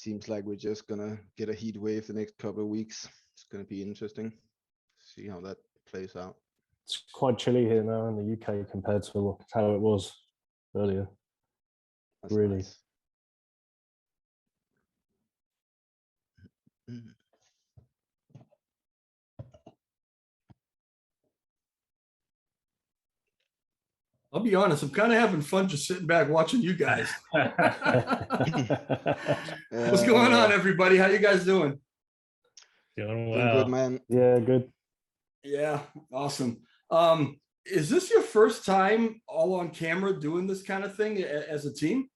seems like we're just gonna get a heat wave the next couple of weeks. It's gonna be interesting. See how that plays out. It's quite chilly here now in the UK compared to how it was earlier. That's really nice. I'll be honest, I'm kind of having fun just sitting back watching you guys. What's going on, everybody? How you guys doing? Doing Doing good, man. Yeah, good. Yeah, awesome. Is this your first time all on camera doing this kind of thing as a team?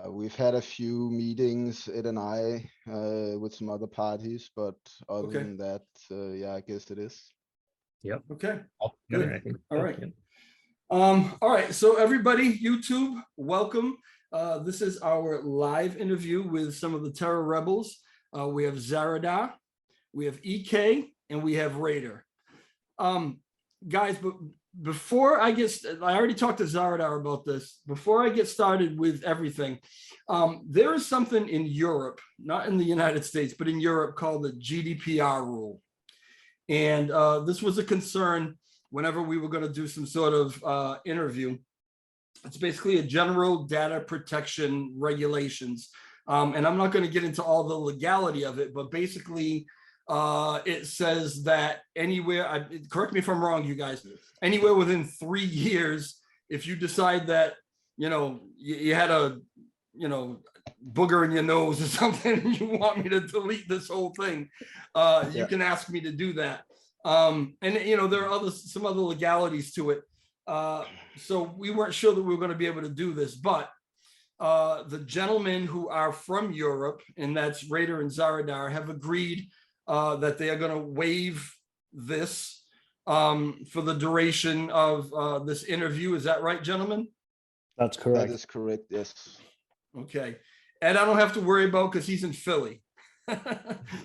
We've had a few meetings, Ed and I, with some other parties, but other Okay. than that, yeah, I guess it is. Yep. Okay. All Good. together, I think. All right. Yeah. All right. So everybody, YouTube, welcome. This is our live interview with some of the Terra rebels. We have Zaradar, we have EK, and we have Raider. Guys, but before I already talked to Zaradar about this. Before I get started with everything, there is something in Europe, not in the United States, but in Europe called the GDPR rule. And this was a concern whenever we were going to do some sort of interview. It's basically a general data protection regulations. And I'm not going to get into all the legality of it, but basically it says that anywhere, correct me if I'm wrong, you guys, anywhere within 3 years, if you decide that, you had a, booger in your nose or something, and you want me to delete this whole thing, you can ask me to do that. And there are some other legalities to it. So we weren't sure that we were going to be able to do this, but the gentlemen who are from Europe, and that's Raider and Zaradar, have agreed that they are going to waive this for the duration of this interview. Is that right, gentlemen? That's correct. That is correct, yes. Okay. And I don't have to worry about because he's in Philly.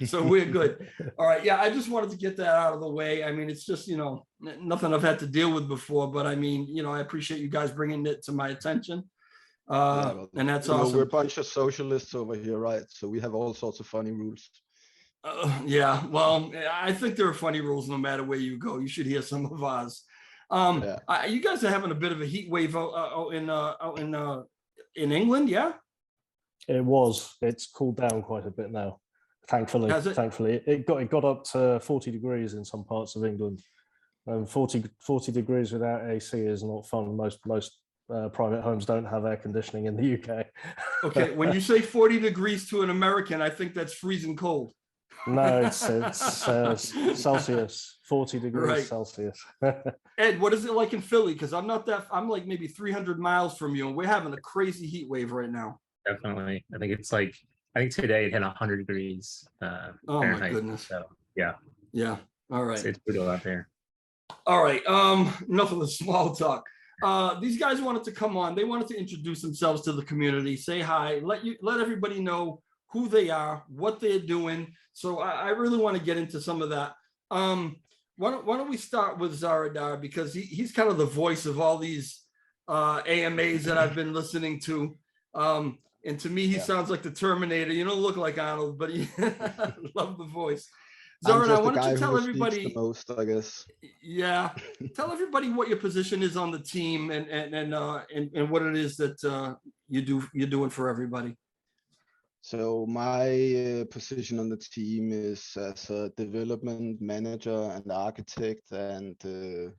So we're good. All right. Yeah, I just wanted to get that out of the way. I mean, it's just, nothing I've had to deal with before, but I mean, I appreciate you guys bringing it to my attention. And that's awesome. We're a bunch of socialists over here, right? So we have all sorts of funny rules. Yeah, well, I think there are funny rules no matter where you go. You should hear some of ours. You guys are having a bit of a heat wave out in England, yeah? It was. It's cooled down quite a bit now. Thankfully, it got up to 40 degrees in some parts of England. 40 degrees without AC is not fun. Most private homes don't have air conditioning in the UK. Okay, when you say 40 degrees to an American, I think that's freezing cold. No, it's Celsius, 40 degrees Celsius. Ed, what is it like in Philly? Because I'm like maybe 300 miles from you, and we're having a crazy heat wave right now. Definitely. I think today it hit 100 degrees. Oh Fahrenheit, my goodness. So yeah. Yeah. All right. It's brutal out there. All right. Enough of the small talk. These guys wanted to come on. They wanted to introduce themselves to the community, say hi, let everybody know who they are, what they're doing. So I really want to get into some of that. Why don't we start with Zaradar, because he's kind of the voice of all these AMAs that I've been listening to. And to me, he sounds like the Terminator. You don't look like Arnold, but he love the voice. Zaradar, why don't you tell everybody the most, I guess. Yeah, tell everybody what your position is on the team and what it is that you're doing for everybody. So my position on the team is as a development manager and architect and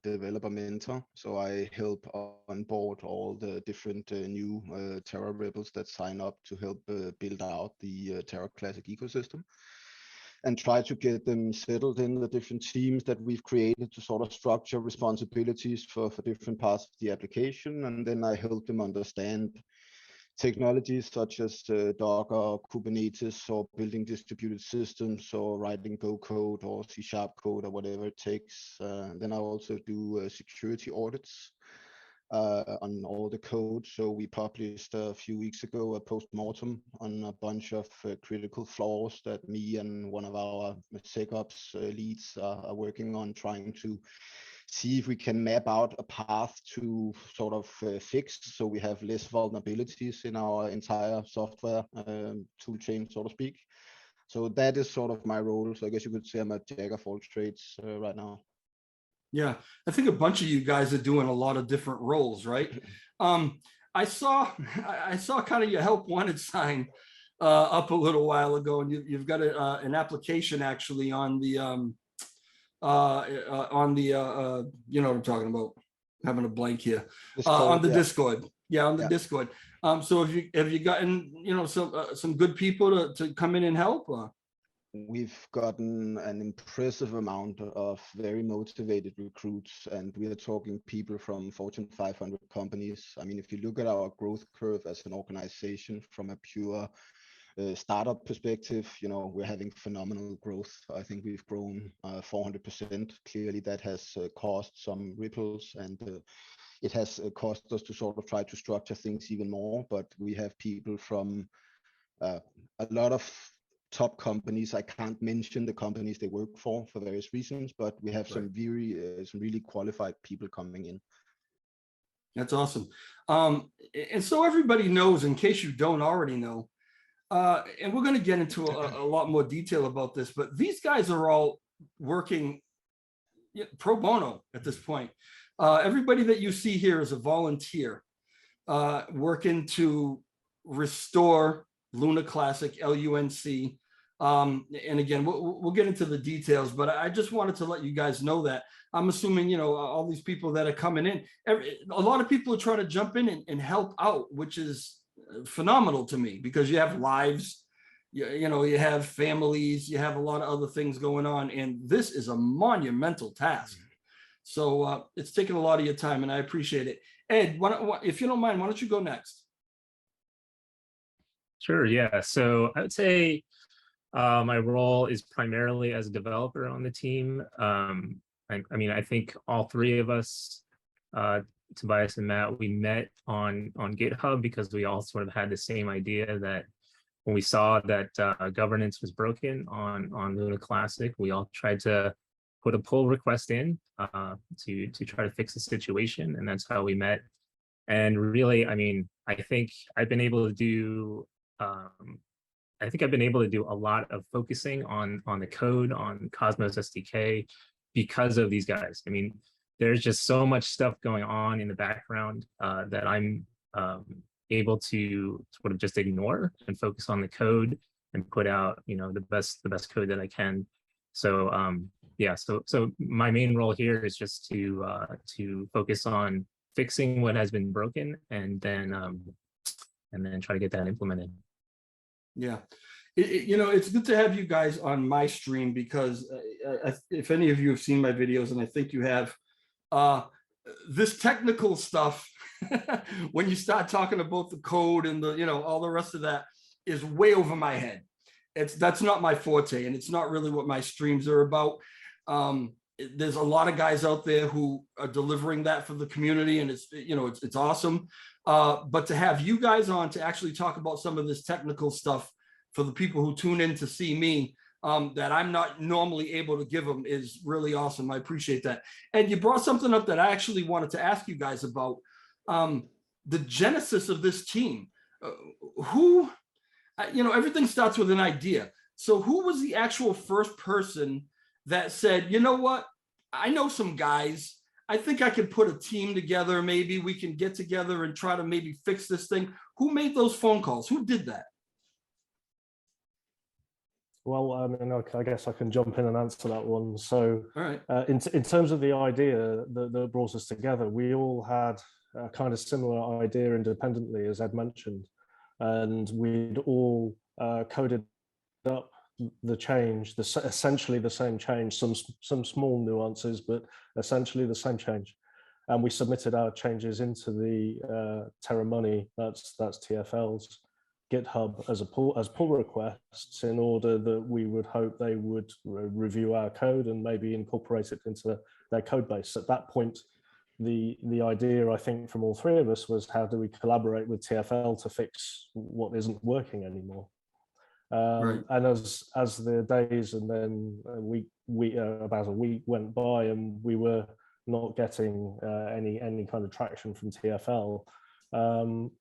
developer mentor. So I help onboard all the different new Terra rebels that sign up to help build out the Terra Classic ecosystem, and try to get them settled in the different teams that we've created to sort of structure responsibilities for different parts of the application. And then I help them understand technologies such as Docker, Kubernetes, or building distributed systems, or writing Go code or C# code or whatever it takes. Then I also do security audits on all the code. So we published a few weeks ago a post-mortem on a bunch of critical flaws that me and one of our SecOps leads are working on, trying to see if we can map out a path to sort of fix, so we have less vulnerabilities in our entire software tool chain, so to speak. So that is sort of my role. So I guess you could say I'm a jack of all trades right now. Yeah, I think a bunch of you guys are doing a lot of different roles, right? I saw kind of your help wanted sign up a little while ago, and you've got an application actually on the you know what I'm talking about. Having a blank here. On the Discord. Yeah, on the Discord. So have you gotten, you know, some good people to come in and help? We've gotten an impressive amount of very motivated recruits, and we are talking people from Fortune 500 companies. I mean, if you look at our growth curve as an organization from a pure startup perspective, you know, we're having phenomenal growth. I think we've grown 400%. Clearly, that has caused some ripples, and it has caused us to sort of try to structure things even more. But we have people from a lot of top companies. I can't mention the companies they work for various reasons, but we have some really qualified people coming in. That's awesome. And so everybody knows, in case you don't already know, and we're going to get into a lot more detail about this, but these guys are all working pro bono at this point. Everybody that you see here is a volunteer working to restore Luna Classic, LUNC. And again, we'll get into the details, but I just wanted to let you guys know that I'm assuming, you know, all these people that are coming in, a lot of people are trying to jump in and help out, which is phenomenal to me, because you have lives, you know, you have families, you have a lot of other things going on, and this is a monumental task. So it's taken a lot of your time, and I appreciate it. Ed, if you don't mind, why don't you go next? Sure, yeah. So I would say my role is primarily as a developer on the team. I mean, I think all three of us, Tobias and Matt, we met on GitHub because we all sort of had the same idea that when we saw that governance was broken on Luna Classic, we all tried to put a pull request in to try to fix the situation, and that's how we met. And really, I mean, I think I've been able to do a lot of focusing on the code, on Cosmos SDK, because of these guys. I mean, there's just so much stuff going on in the background that I'm able to sort of just ignore and focus on the code and put out, you know, the best code that I can. So yeah, so my main role here is just to focus on fixing what has been broken, and then try to get that implemented. Yeah. You know, it's good to have you guys on my stream, because if any of you have seen my videos, and I think you have, this technical stuff, when you start talking about the code and the, you know, all the rest of that, is way over my head. That's not my forte, and it's not really what my streams are about. There's a lot of guys out there who are delivering that for the community, and it's, you know, it's awesome. But to have you guys on to actually talk about some of this technical stuff for the people who tune in to see me, that I'm not normally able to give them, is really awesome. I appreciate that. And you brought something up that I actually wanted to ask you guys about, the genesis of this team. Who, you know, everything starts with an idea. So who was the actual first person that said, you know what, I know some guys, I think I can put a team together, maybe we can get together and try to maybe fix this thing? Who made those phone calls? Who did that? Well, I mean, I guess I can jump in and answer that one. So, all right. In terms of the idea that brought us together, we all had a kind of similar idea independently, as Ed mentioned, and we'd all coded up the change, essentially the same change, some small nuances, but essentially the same change. And we submitted our changes into the Terra Money, that's TFL's GitHub as pull requests, in order that we would hope they would review our code and maybe incorporate it into their code base. At that point, the idea, I think, from all three of us was, how do we collaborate with TFL to fix what isn't working anymore? Right. And as the days and then about a week went by, and we were not getting any kind of traction from TFL,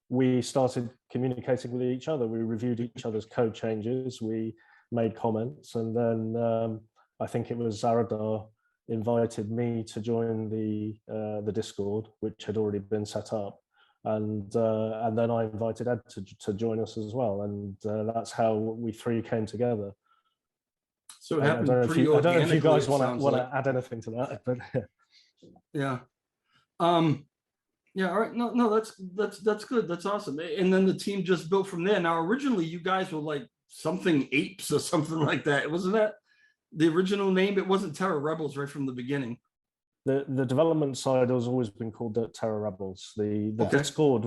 we started communicating with each other. We reviewed each other's code changes. We made comments, and then I think it was Zaradar invited me to join the Discord, which had already been set up, and then I invited Ed to join us as well, and that's how we three came together. So it happened pretty organically. I don't know if you guys want like. to add anything to that, but yeah. Yeah, all right. No, that's good. That's awesome. And then the team just built from there. Now, originally you guys were like something apes or something like that. Wasn't that the original name? It wasn't Terra Rebels right from the beginning. The development side has always been called the Terra Rebels. The Discord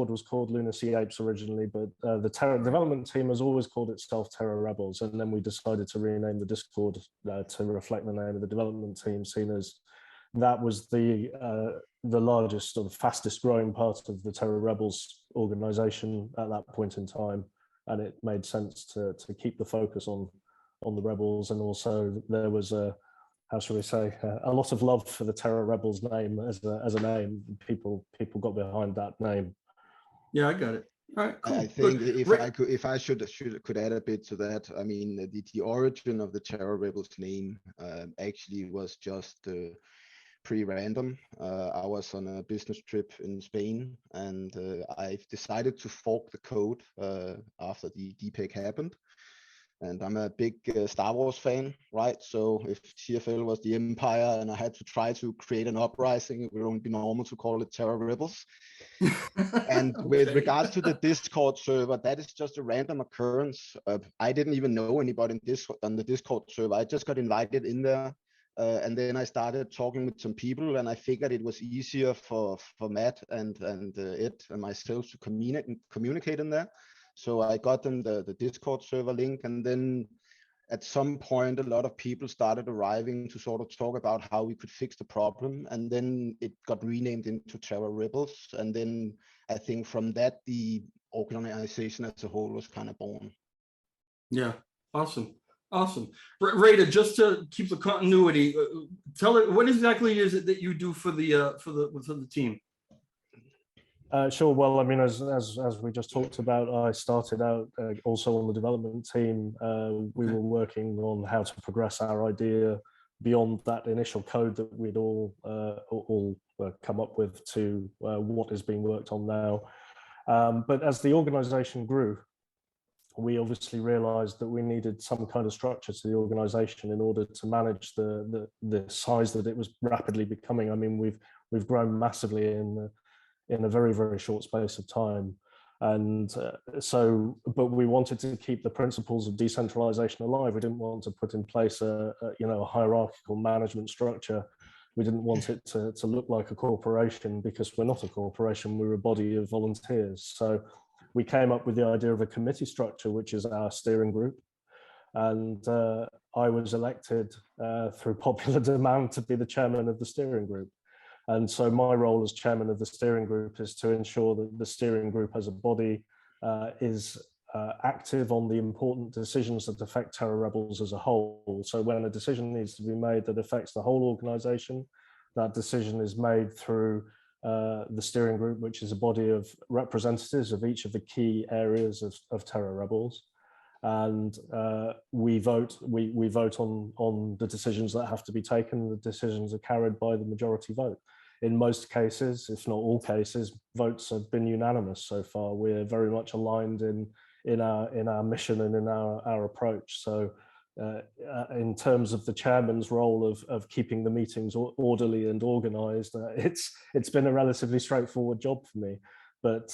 was called Lunacy Apes originally, but the Terra development team has always called itself Terra Rebels, and then we decided to rename the Discord to reflect the name of the development team, seen as that was the largest or the fastest growing part of the Terra Rebels organization at that point in time, and it made sense to keep the focus on the Rebels, and also there was how shall we say, a lot of love for the Terra Rebels name as a name. People got behind that name. Yeah, I got it. All right, cool. I think if I could add a bit to that. I mean, the origin of the Terra Rebels name actually was just pretty random. I was on a business trip in Spain, and I decided to fork the code after the DPEG happened. And I'm a big Star Wars fan, right? So if TFL was the Empire and I had to try to create an uprising, it would only be normal to call it Terra Rebels. And with regards to the Discord server, that is just a random occurrence. I didn't even know anybody on the Discord server. I just got invited in there. And then I started talking with some people, and I figured it was easier for Matt and Ed and myself to communicate in there. So I got them the Discord server link, and then at some point, a lot of people started arriving to sort of talk about how we could fix the problem. And then it got renamed into Terra Rebels. And then I think from that, the organization as a whole was kind of born. Yeah, awesome. Rada, just to keep the continuity, tell it what exactly is it that you do for the team? Sure. Well, I mean, as we just talked about, I started out also on the development team. We were working on how to progress our idea beyond that initial code that we'd all come up with to what is being worked on now. But as the organization grew, we obviously realized that we needed some kind of structure to the organization in order to manage the size that it was rapidly becoming. I mean, we've grown massively in a very, very short space of time. And but we wanted to keep the principles of decentralization alive. We didn't want to put in place a hierarchical management structure. We didn't want it to look like a corporation, because we're not a corporation, we're a body of volunteers. So we came up with the idea of a committee structure, which is our steering group. And I was elected through popular demand to be the chairman of the steering group. And so my role as chairman of the steering group is to ensure that the steering group as a body is active on the important decisions that affect Terra Rebels as a whole. So when a decision needs to be made that affects the whole organization, that decision is made through the steering group, which is a body of representatives of each of the key areas of Terra Rebels. And we vote on the decisions that have to be taken. The decisions are carried by the majority vote. In most cases, if not all cases, votes have been unanimous so far. We're very much aligned in our mission and in our approach. So in terms of the chairman's role of keeping the meetings orderly and organized, it's been a relatively straightforward job for me. But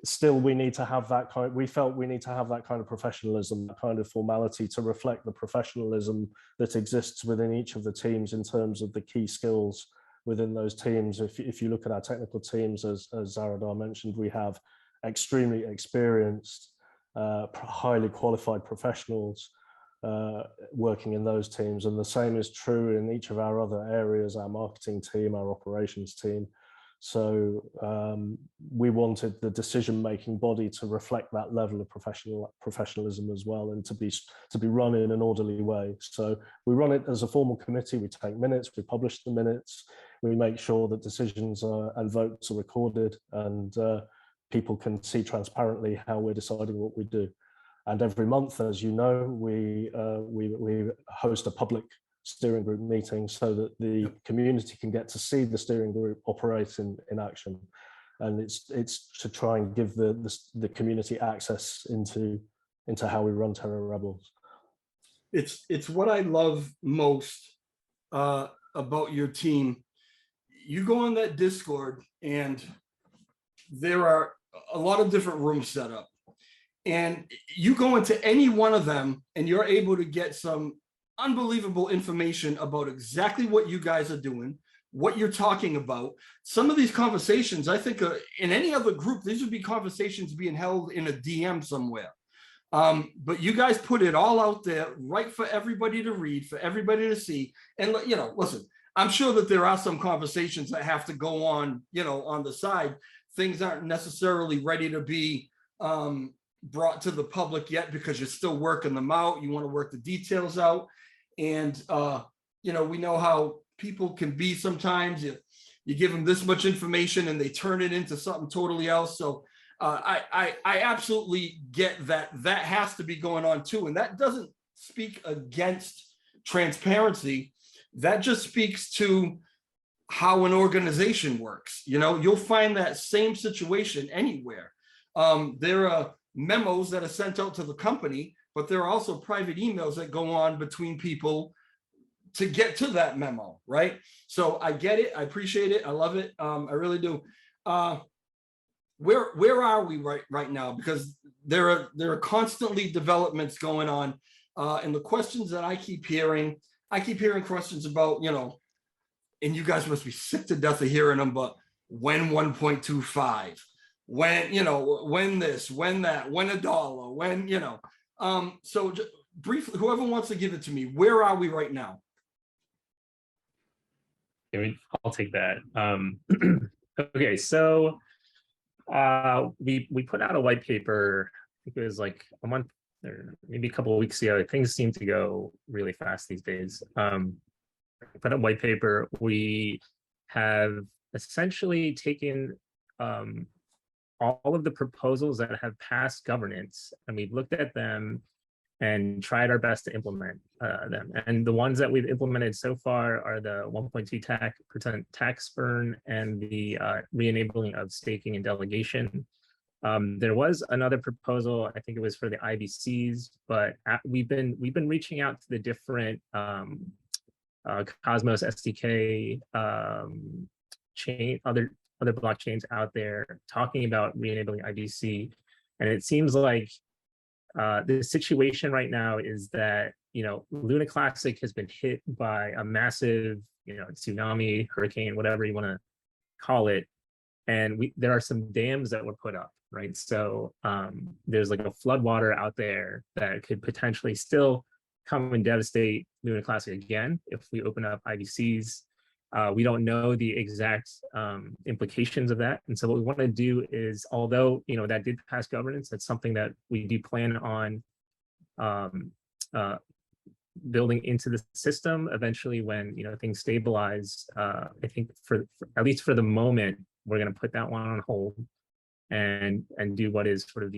still, we need to have that kind. We felt we need to have that kind of professionalism, that kind of formality, to reflect the professionalism that exists within each of the teams in terms of the key skills within those teams. If you look at our technical teams, as Zaradar mentioned, we have extremely experienced, highly qualified professionals working in those teams, and the same is true in each of our other areas, our marketing team, our operations team. So we wanted the decision-making body to reflect that level of professionalism as well, and to be run in an orderly way. So we run it as a formal committee. We take minutes, we publish the minutes, we make sure that decisions and votes are recorded, and people can see transparently how we're deciding what we do. And every month, as you know, we host a public steering group meeting so that the community can get to see the steering group operate in action. And it's to try and give the community access into how we run Terra Rebels. It's what I love most about your team. You go on that Discord and there are a lot of different rooms set up, and you go into any one of them and you're able to get some unbelievable information about exactly what you guys are doing, what you're talking about. Some of these conversations, I think in any other group, these would be conversations being held in a DM somewhere. But you guys put it all out there, right, for everybody to read, for everybody to see. And, you know, listen, I'm sure that there are some conversations that have to go on, you know, on the side. Things aren't necessarily ready to be brought to the public yet because you're still working them out. You want to work the details out. And, you know, we know how people can be sometimes. You give them this much information and they turn it into something totally else. So I absolutely get that has to be going on too. And that doesn't speak against transparency. That just speaks to how an organization works. You know, you'll find that same situation anywhere. There are memos that are sent out to the company, but there are also private emails that go on between people to get to that memo, right? So I get it, I appreciate it, I love it, I really do. Where are we right now? Because there are constantly developments going on, and the questions that I keep hearing questions about, you know, and you guys must be sick to death of hearing them, but when 1.25, when, you know, when this, when that, when $1, when, you know. So just briefly, whoever wants to give it to me, where are we right now? I'll take that. Okay, so we put out a white paper. I think it was like a month or maybe a couple of weeks ago. Things seem to go really fast these days. Put out a white paper. We have essentially taken all of the proposals that have passed governance, and we've looked at them and tried our best to implement them. And the ones that we've implemented so far are the 1.2% tax burn and the re-enabling of staking and delegation. There was another proposal, I think it was for the IBCs, but we've been reaching out to the different Cosmos SDK chain, other blockchains out there talking about re-enabling IBC. And it seems like the situation right now is that, you know, Luna Classic has been hit by a massive, you know, tsunami, hurricane, whatever you want to call it. And there are some dams that were put up, right? So there's like a flood water out there that could potentially still come and devastate Luna Classic again if we open up IBCs. We don't know the exact implications of that. And so what we want to do is, although, you know, that did pass governance, that's something that we do plan on building into the system eventually when, you know, things stabilize. I think for at least for the moment, we're going to put that one on hold and do what is sort of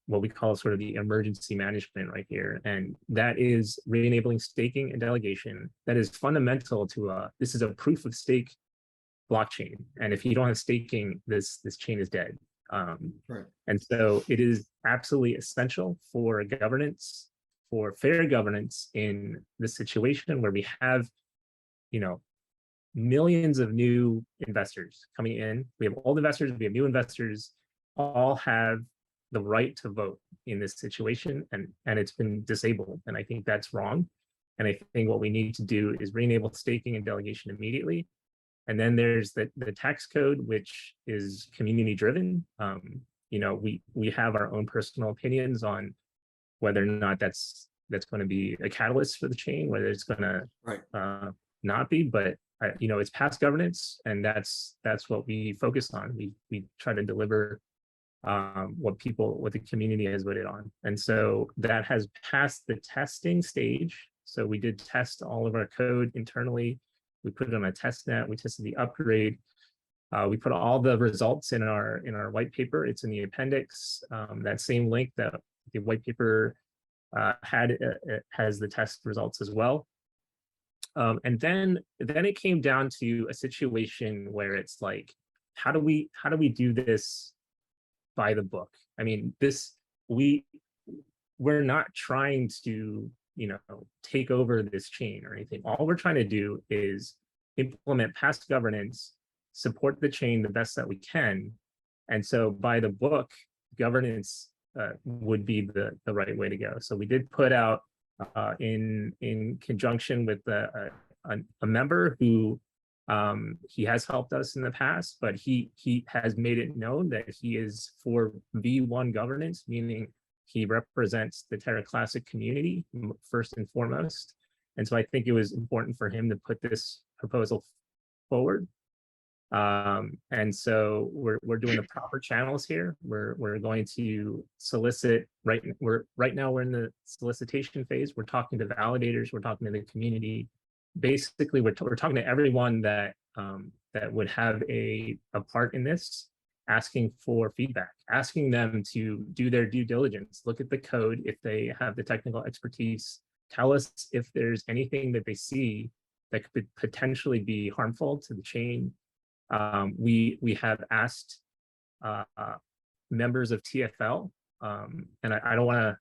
what we call sort of the emergency management right here. And that is re-enabling staking and delegation. That is fundamental to this is a proof of stake blockchain. And if you don't have staking, this chain is dead. Right. And so it is absolutely essential for governance, for fair governance in this situation where we have, you know, millions of new investors coming in. We have old investors, we have new investors, all have the right to vote in this situation, and it's been disabled. And I think that's wrong. And I think what we need to do is re-enable staking and delegation immediately. And then there's the tax code, which is community driven. You know, we have our own personal opinions on whether or not that's going to be a catalyst for the chain, whether it's going to not be. But it's past governance, and that's what we focus on. We try to deliver what the community has voted on. And so that has passed the testing stage. So we did test all of our code internally. We put it on a test net. We tested the upgrade. We put all the results in our white paper. It's in the appendix. That same link that the white paper had has the test results as well. And then it came down to a situation where it's like, how do we do this by the book? I mean, we're not trying to, take over this chain or anything. All we're trying to do is implement past governance, support the chain the best that we can. And so by the book, governance would be the right way to go. So we did put out in conjunction with a member who he has helped us in the past, but he has made it known that he is for V1 governance, meaning he represents the Terra Classic community first and foremost. And so I think it was important for him to put this proposal forward. And so we're doing the proper channels here. We're going to solicit right now we're in the solicitation phase. We're talking to validators, we're talking to the community. Basically, we're talking to everyone that would have a part in this, asking for feedback, asking them to do their due diligence, look at the code if they have the technical expertise, tell us if there's anything that they see that could potentially be harmful to the chain. We have asked members of TFL, and I don't want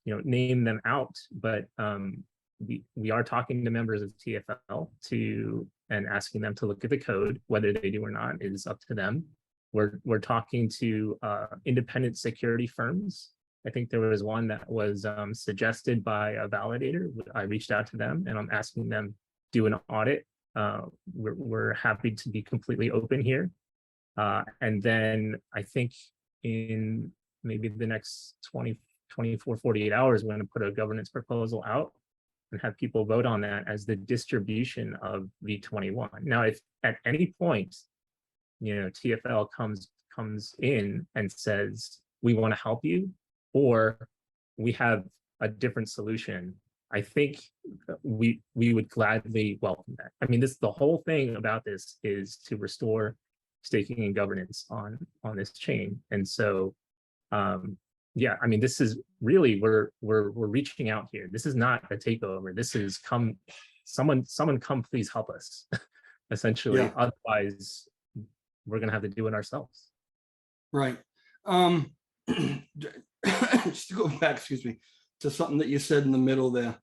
to name them out, but we are talking to members of TFL and asking them to look at the code. Whether they do or not is up to them. We're talking to independent security firms. I think there was one that was suggested by a validator. I reached out to them and I'm asking them do an audit. We're happy to be completely open here. And then I think in maybe the next 24, 48 hours, we're going to put a governance proposal out and have people vote on that as the distribution of V21. Now, if at any point, TFL comes in and says, we want to help you, or we have a different solution, I think we would gladly welcome that. I mean, the whole thing about this is to restore staking and governance on this chain. And so, yeah, I mean, this is really, we're reaching out here. This is not a takeover. This is someone come please help us, essentially. Yeah. Otherwise, we're going to have to do it ourselves. Right. Just to go back, excuse me, to something that you said in the middle there.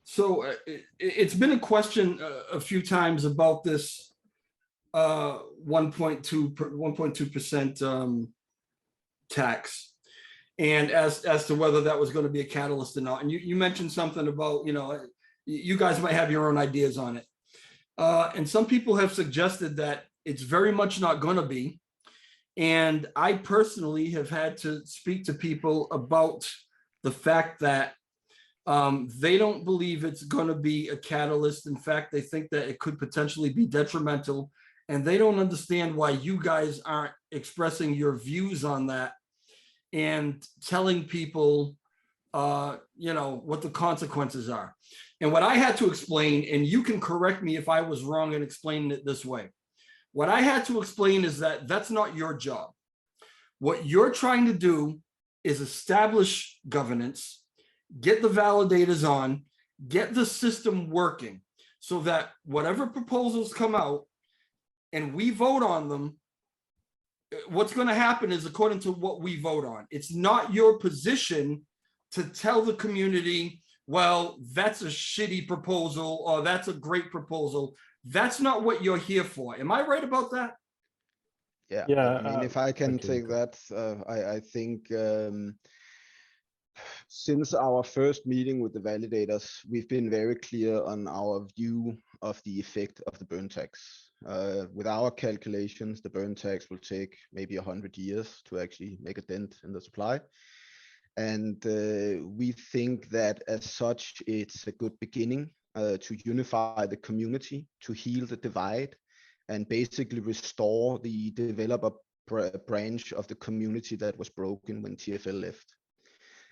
So it's been a question a few times about this 1.2% tax, and as to whether that was going to be a catalyst or not. And you mentioned something about, you guys might have your own ideas on it. And some people have suggested that it's very much not going to be. And I personally have had to speak to people about the fact that they don't believe it's going to be a catalyst. In fact, they think that it could potentially be detrimental. And they don't understand why you guys aren't expressing your views on that and telling people, what the consequences are. And what I had to explain, and you can correct me if I was wrong in explaining it this way. What I had to explain is that that's not your job. What you're trying to do is establish governance, get the validators on, get the system working so that whatever proposals come out and we vote on them, what's going to happen is according to what we vote on. It's not your position to tell the community, well, that's a shitty proposal or that's a great proposal. That's not what you're here for. Am I right about that? Yeah. I mean, if I can take that, I think since our first meeting with the validators, we've been very clear on our view of the effect of the burn tax. With our calculations, the burn tax will take maybe 100 years to actually make a dent in the supply. And we think that as such, it's a good beginning to unify the community, to heal the divide, and basically restore the developer branch of the community that was broken when TFL left.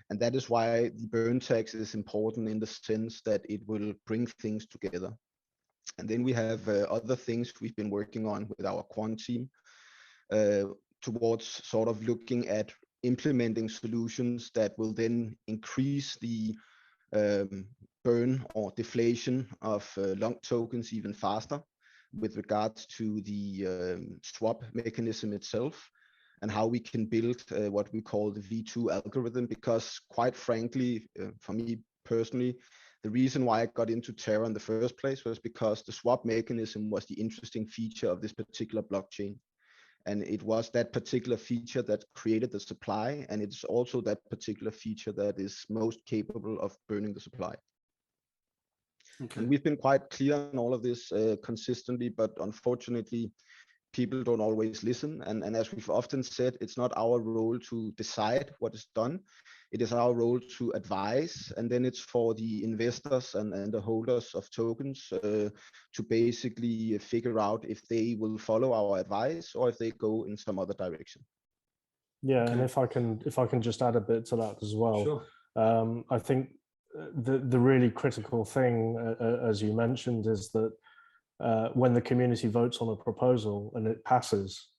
And that is why the burn tax is important in the sense that it will bring things together. And then we have other things we've been working on with our quant team towards sort of looking at implementing solutions that will then increase the burn or deflation of long tokens even faster with regards to the swap mechanism itself, and how we can build what we call the V2 algorithm. Because quite frankly, for me personally, the reason why I got into Terra in the first place was because the swap mechanism was the interesting feature of this particular blockchain. And it was that particular feature that created the supply, and it's also that particular feature that is most capable of burning the supply. Okay. And we've been quite clear on all of this consistently, but unfortunately, people don't always listen. And as we've often said, it's not our role to decide what is done. It is our role to advise, and then it's for the investors and the holders of tokens to basically figure out if they will follow our advice or if they go in some other direction. Yeah, okay. And if I can just add a bit to that as well. Sure. I think the really critical thing, as you mentioned, is that when the community votes on a proposal and it passes,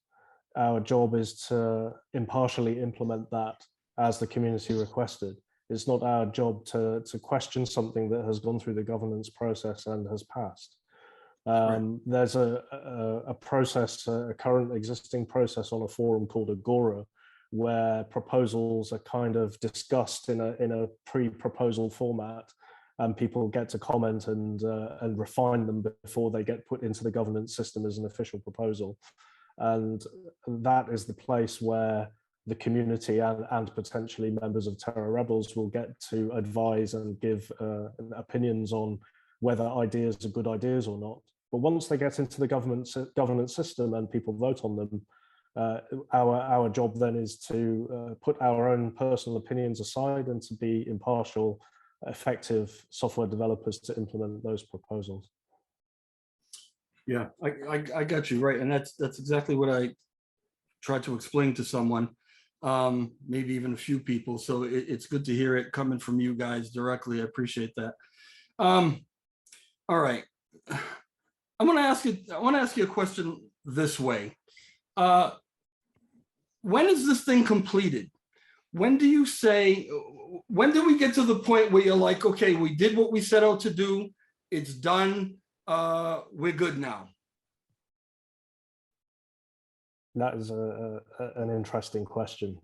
our job is to impartially implement that as the community requested. It's not our job to question something that has gone through the governance process and has passed. Right. There's a process, a current existing process on a forum called Agora, where proposals are kind of discussed in a pre-proposal format, and people get to comment and refine them before they get put into the governance system as an official proposal. And that is the place where the community and potentially members of Terra Rebels will get to advise and give opinions on whether ideas are good ideas or not. But once they get into the governance system and people vote on them, our job then is to put our own personal opinions aside and to be impartial, effective software developers to implement those proposals. Yeah, I got you right, and that's exactly what I tried to explain to someone, maybe even a few people. So it's good to hear it coming from you guys directly. I appreciate that. All right, I want to ask you a question this way. When is this thing completed? When do you say? When do we get to the point where you're like, okay, we did what we set out to do. It's done. We're good now. That is an interesting question,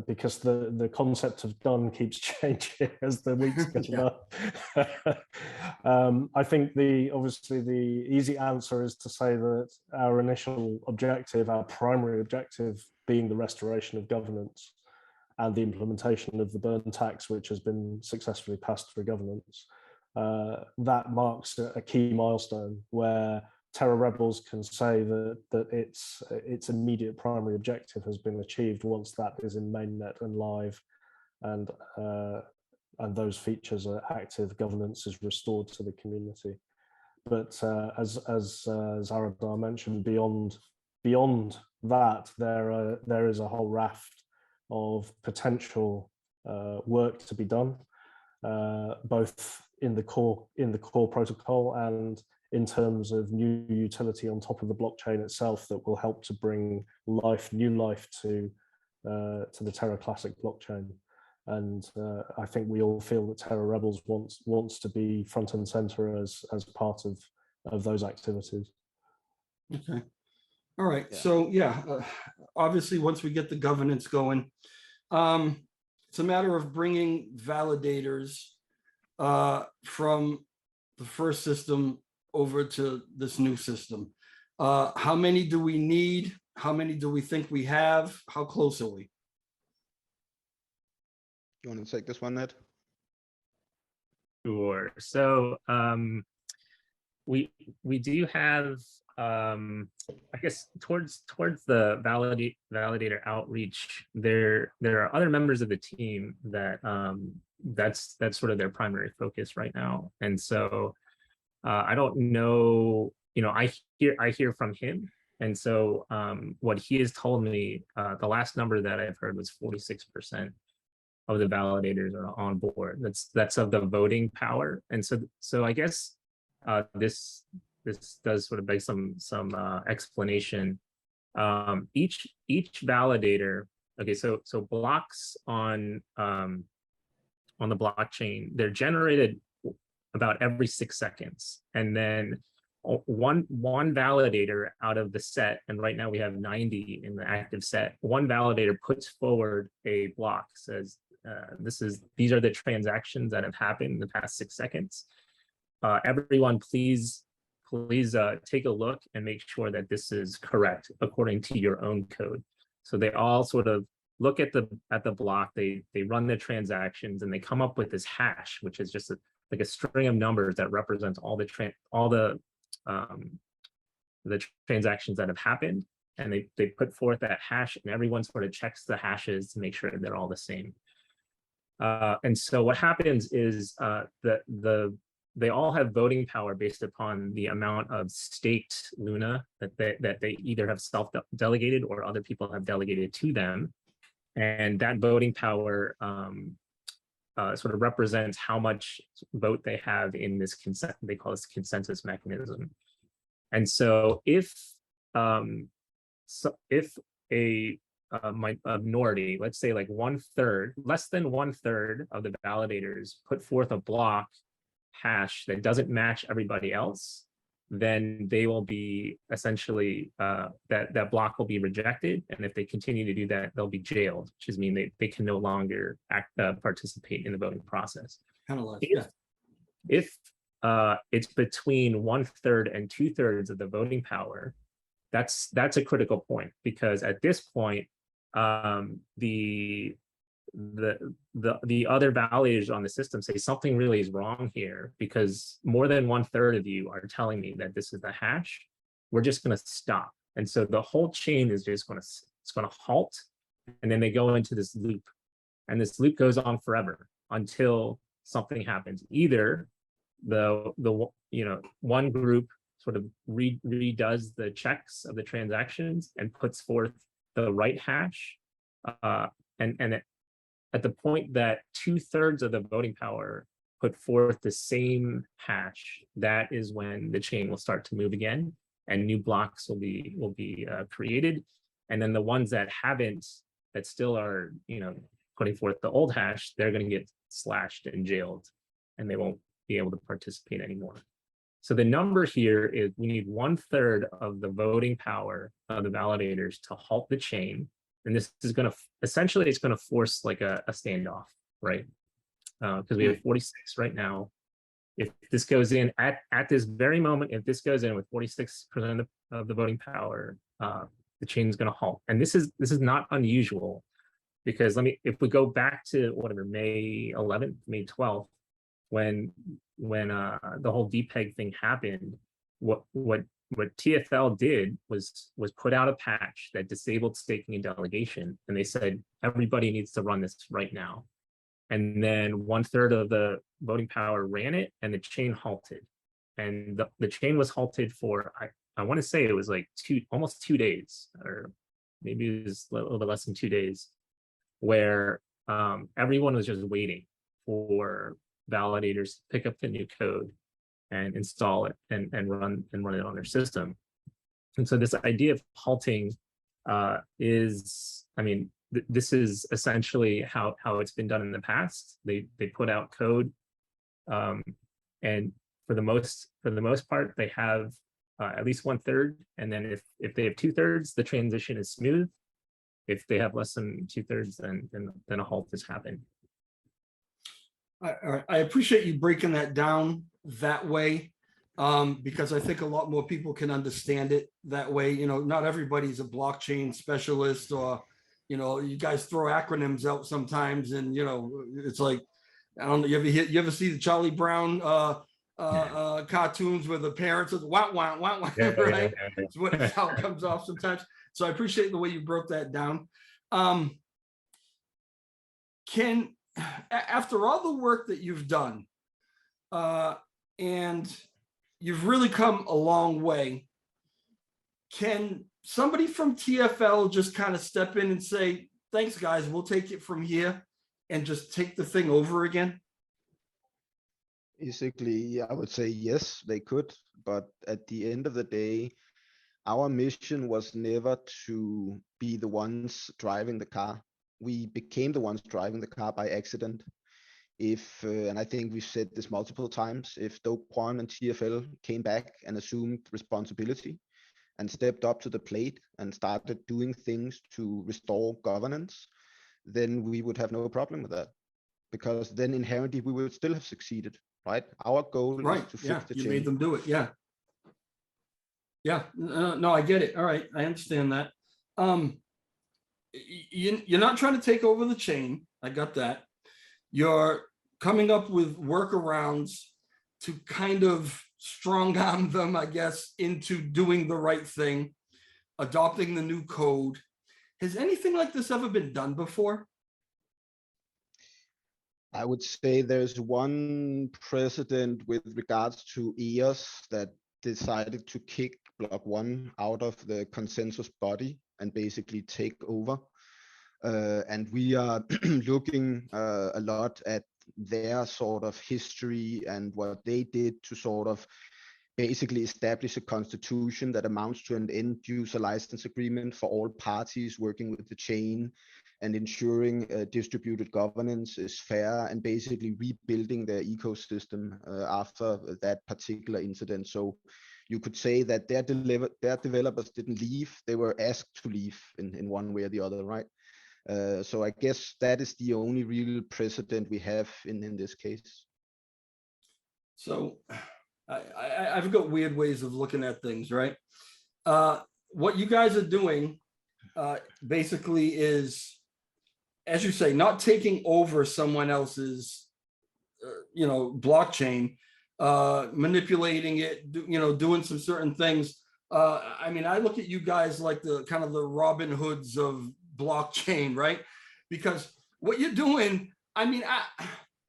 because the concept of done keeps changing as the weeks go by. I think obviously the easy answer is to say that our initial objective, our primary objective, being the restoration of governance and the implementation of the burn tax, which has been successfully passed through governance, that marks a key milestone where Terra Rebels can say that its immediate primary objective has been achieved once that is in mainnet and live, and those features are active. Governance is restored to the community. But as Zaradar mentioned, beyond that, there is a whole raft of potential work to be done, both in the core protocol and in terms of new utility on top of the blockchain itself that will help to bring new life to the Terra Classic blockchain. And I think we all feel that Terra Rebels wants to be front and center as part of those activities. Okay. All right. Yeah. So yeah, obviously once we get the governance going, it's a matter of bringing validators from the first system over to this new system. How many do we need? How many do we think we have? How close are we? You want to take this one, Ned? Sure. So we do have, I guess towards the validator outreach, there are other members of the team that that's sort of their primary focus right now. And so I don't know, I hear from him. And so what he has told me, the last number that I've heard was 46% of the validators are on board. That's of the voting power. And so I guess this does sort of beg some explanation. Each validator, okay, so blocks on the blockchain, they're generated about every 6 seconds, and then one validator out of the set, and right now we have 90 in the active set. One validator puts forward a block, says these are the transactions that have happened in the past 6 seconds. Everyone, please take a look and make sure that this is correct according to your own code. So they all sort of look at the block, they run the transactions, and they come up with this hash, which is just like a string of numbers that represents all the transactions that have happened, and they put forth that hash, and everyone sort of checks the hashes to make sure they're all the same. And so what happens is they all have voting power based upon the amount of staked Luna that they either have self-delegated or other people have delegated to them. And that voting power sort of represents how much vote they have in this they call this consensus mechanism. And so if a minority, let's say like less than 1/3 of the validators put forth a block hash that doesn't match everybody else, then they will be essentially that block will be rejected, and if they continue to do that, they'll be jailed, which is mean they can no longer participate in the voting process. Kind of like if it's between 1/3 and 2/3 of the voting power, that's a critical point, because at this point the other validators on the system say something really is wrong here, because more than 1/3 of you are telling me that this is the hash. We're just going to stop. And so the whole chain is just going to halt, and then they go into this loop, and this loop goes on forever until something happens. Either the one group sort of redoes the checks of the transactions and puts forth the right hash, and at the point that 2/3 of the voting power put forth the same hash, that is when the chain will start to move again, and new blocks will be created. And then the ones that haven't, that still are putting forth the old hash, they're going to get slashed and jailed, and they won't be able to participate anymore. So the number here is we need 1/3 of the voting power of the validators to halt the chain. And this is going to essentially, it's going to force like a standoff, right? Because we have 46 right now. If this goes in at this very moment, if this goes in with 46% of the voting power, the chain is going to halt. And this is not unusual, because if we go back to whatever, May 11th, May 12th, when the whole DPEG thing happened, what TFL did was put out a patch that disabled staking and delegation, and they said everybody needs to run this right now. And then 1/3 of the voting power ran it, and the chain halted. And the chain was halted for I want to say it was like almost 2 days, or maybe it was a little bit less than 2 days, where everyone was just waiting for validators to pick up the new code and install it and run it on their system. And so this idea of halting is, this is essentially how it's been done in the past. They put out code, and for the most part, they have at least 1/3, and then if they have 2/3, the transition is smooth. If they have less than 2/3, then a halt has happened. I appreciate you breaking that down that way, because I think a lot more people can understand it that way. Not everybody's a blockchain specialist, or you guys throw acronyms out sometimes, and it's like, I don't know, you ever see the Charlie Brown cartoons where the parents are wah wah wah wah, right? It's how it comes off sometimes. So I appreciate the way you broke that down. After all the work that you've done, and you've really come a long way. Can somebody from TFL just kind of step in and say, thanks, guys, we'll take it from here, and just take the thing over again? Basically, I would say yes, they could. But at the end of the day, our mission was never to be the ones driving the car. We became the ones driving the car by accident. If, and I think we've said this multiple times, if Do Kwon and TFL came back and assumed responsibility and stepped up to the plate and started doing things to restore governance, then we would have no problem with that. Because then inherently we would still have succeeded, right? Our goal is to fix the you chain. made them do it. No, I get it. All right, I understand that. You're not trying to take over the chain. I got that. You're coming up with workarounds to kind of strong arm them, I guess, into doing the right thing, adopting the new code. Has anything like this ever been done before? I would say there's one precedent with regards to EOS that decided to kick Block 1 out of the consensus body and basically take over. And we are looking a lot at their sort of history and what they did to sort of basically establish a constitution that amounts to an end user license agreement for all parties working with the chain, and ensuring distributed governance is fair, and basically rebuilding their ecosystem after that particular incident. So you could say that their developers didn't leave, they were asked to leave in one way or the other, right? So I guess that is the only real precedent we have in this case. So I've got weird ways of looking at things, right? What you guys are doing basically is, as you say, not taking over someone else's, blockchain, manipulating it, doing some certain things. I mean, I look at you guys like the kind of the Robin Hoods of blockchain, right? Because what you're doing, I mean,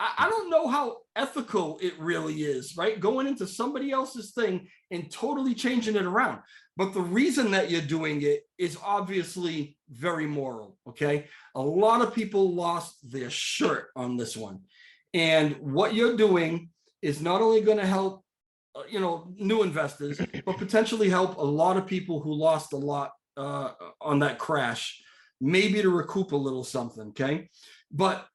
I don't know how ethical it really is, right? Going into somebody else's thing and totally changing it around. But the reason that you're doing it is obviously very moral, okay? A lot of people lost their shirt on this one. And what you're doing is not only going to help, new investors, but potentially help a lot of people who lost a lot on that crash, maybe to recoup a little something, okay? But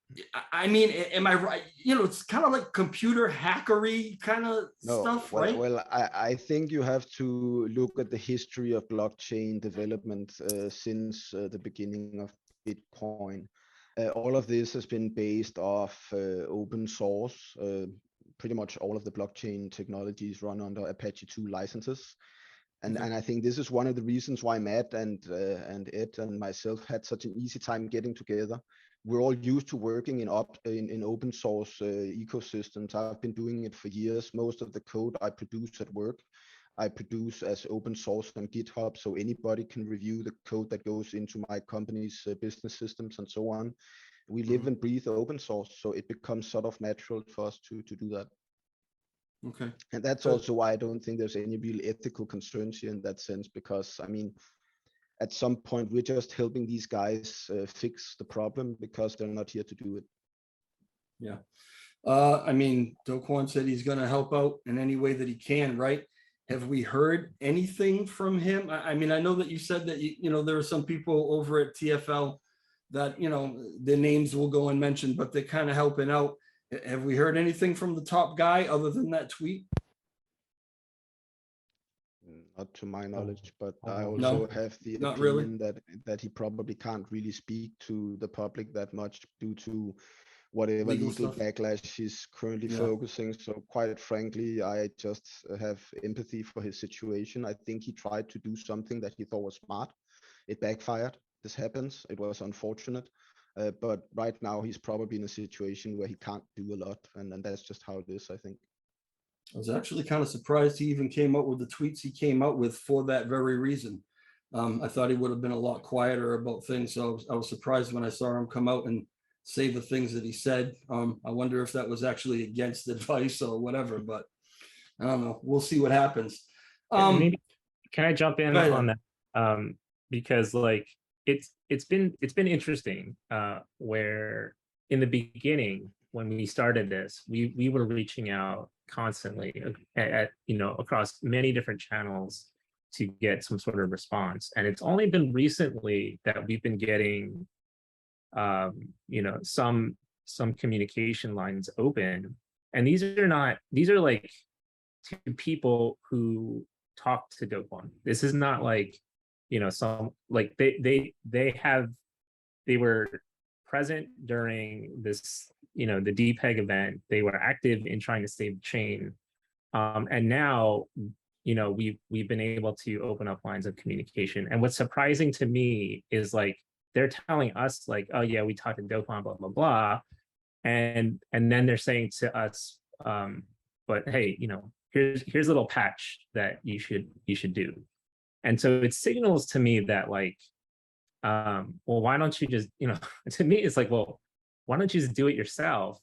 I mean, am I right? It's kind of like computer hackery kind of stuff, right? Well, I think you have to look at the history of blockchain development since the beginning of Bitcoin. All of this has been based off open source. Pretty much all of the blockchain technologies run under Apache 2 licenses. And I think this is one of the reasons why Matt and Ed and myself had such an easy time getting together. We're all used to working in open source ecosystems. I've been doing it for years. Most of the code I produce at work, I produce as open source on GitHub, so anybody can review the code that goes into my company's business systems and so on. We live and breathe open source, so it becomes sort of natural for us to do that. Okay. And that's also why I don't think there's any real ethical concerns here in that sense, because I mean, at some point we're just helping these guys fix the problem because they're not here to do it. Yeah. I mean, Do Kwon said he's going to help out in any way that he can, right? Have we heard anything from him? I mean, I know that you said that, there are some people over at TFL that, their names will go unmentioned, but they're kind of helping out. Have we heard anything from the top guy other than that tweet? Not to my knowledge, but I No, also have the not opinion really. that he probably can't really speak to the public that much due to whatever legal backlash he's currently focusing. So quite frankly, I just have empathy for his situation. I think he tried to do something that he thought was smart. It backfired. This happens. It was unfortunate. But right now he's probably in a situation where he can't do a lot. And that's just how it is, I think. I was actually kind of surprised he even came out with the tweets he came out with for that very reason. I thought he would have been a lot quieter about things. So I was surprised when I saw him come out and say the things that he said. I wonder if that was actually against advice or whatever, but I don't know. We'll see what happens. Maybe can I jump in on that? Because like it's been interesting where in the beginning when we started this, we were reaching out constantly at across many different channels to get some sort of response, and it's only been recently that we've been getting some communication lines open, and these are like to people who talk to GoFund. This is not like some like they were present during this the DPEG event. They were active in trying to save the chain, and now we've been able to open up lines of communication. And what's surprising to me is like they're telling us like, oh yeah, we talked to GoFund, blah blah blah, and then they're saying to us, but hey, here's a little patch that you should do. And so it signals to me that like, well, why don't you just, to me, it's like, well, why don't you just do it yourself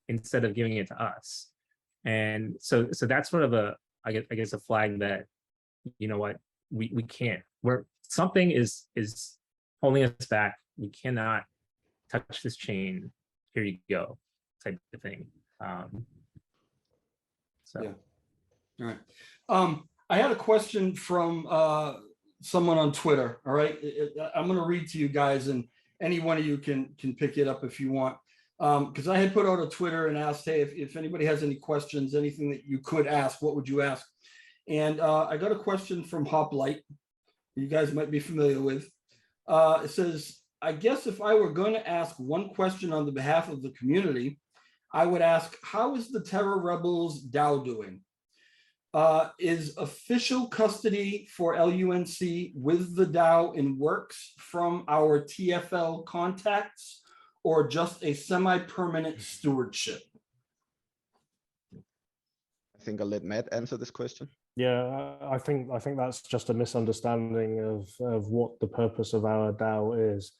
instead of giving it to us? And so that's sort of I guess a flag that, what, we can't, something is holding us back. We cannot touch this chain. Here you go, type of thing. So. Yeah. All right. I had a question from someone on Twitter. All right. I'm going to read to you guys, and any one of you can pick it up if you want. Because I had put out a Twitter and asked, hey, if anybody has any questions, anything that you could ask, what would you ask? And I got a question from Hoplite, you guys might be familiar with. It says, I guess if I were going to ask one question on the behalf of the community, I would ask, how is the Terra Rebels DAO doing? Is official custody for LUNC with the DAO in works from our TFL contacts, or just a semi-permanent stewardship? I think I'll let Matt answer this question. Yeah, I think that's just a misunderstanding of what the purpose of our DAO is.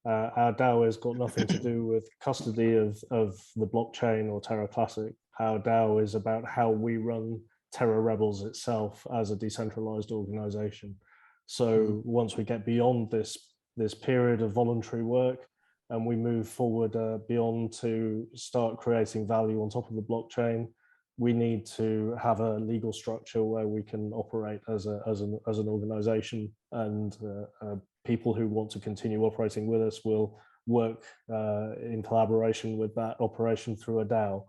Our DAO has got nothing to do with custody of the blockchain or Terra Classic. Our DAO is about how we run Terra Rebels itself as a decentralized organization. So once we get beyond this period of voluntary work and we move forward beyond to start creating value on top of the blockchain, we need to have a legal structure where we can operate as an organization, and people who want to continue operating with us will work in collaboration with that operation through a DAO,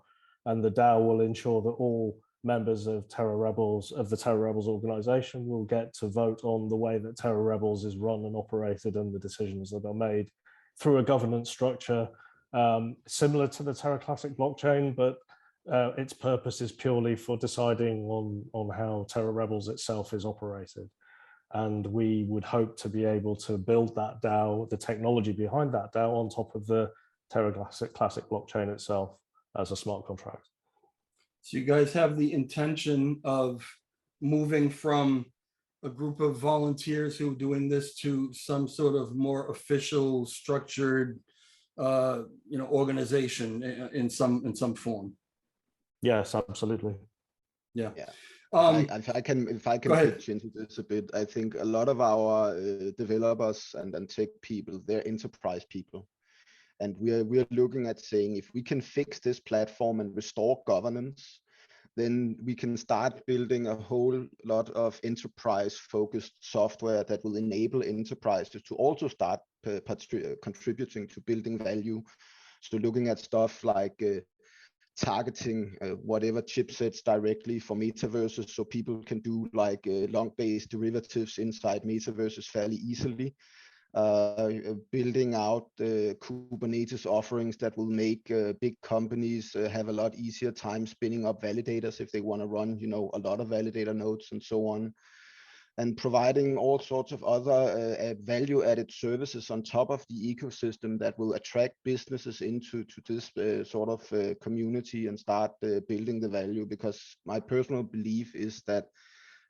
and the DAO will ensure that all members of the Terra Rebels organization will get to vote on the way that Terra Rebels is run and operated, and the decisions that are made through a governance structure similar to the Terra Classic blockchain, but its purpose is purely for deciding on how Terra Rebels itself is operated. And we would hope to be able to build that DAO, the technology behind that DAO, on top of the Terra Classic blockchain itself as a smart contract. So you guys have the intention of moving from a group of volunteers who are doing this to some sort of more official, structured, organization in some form. Yes, absolutely. Yeah. If I can pitch into this a bit, I think a lot of our developers and tech people, they're enterprise people. And we're looking at saying, if we can fix this platform and restore governance, then we can start building a whole lot of enterprise-focused software that will enable enterprises to also start contributing to building value. So looking at stuff like targeting whatever chipsets directly for metaverses, so people can do like long-based derivatives inside metaverses fairly easily. Building out Kubernetes offerings that will make big companies have a lot easier time spinning up validators if they want to run, a lot of validator nodes and so on. And providing all sorts of other value-added services on top of the ecosystem that will attract businesses into this sort of community and start building the value. Because my personal belief is that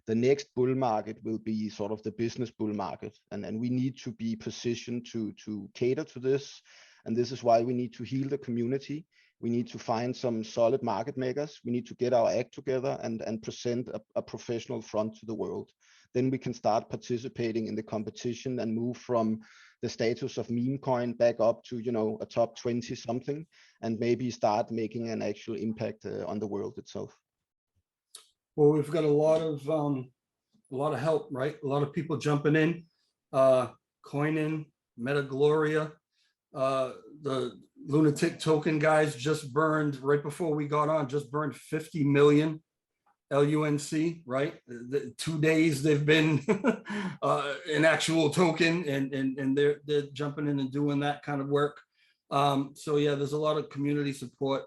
the next bull market will be sort of the business bull market, and we need to be positioned to cater to this. And this is why we need to heal the community. We need to find some solid market makers. We need to get our act together and present a professional front to the world. Then we can start participating in the competition and move from the status of meme coin back up to, you know, a top 20 something, and maybe start making an actual impact on the world itself. Well, we've got a lot of help, right? A lot of people jumping in, coining, Metagloria, the Lunatic token guys just burned, right before we got on, just burned 50 million LUNC, right? The 2 days they've been an actual token, and they're jumping in and doing that kind of work. So yeah, there's a lot of community support.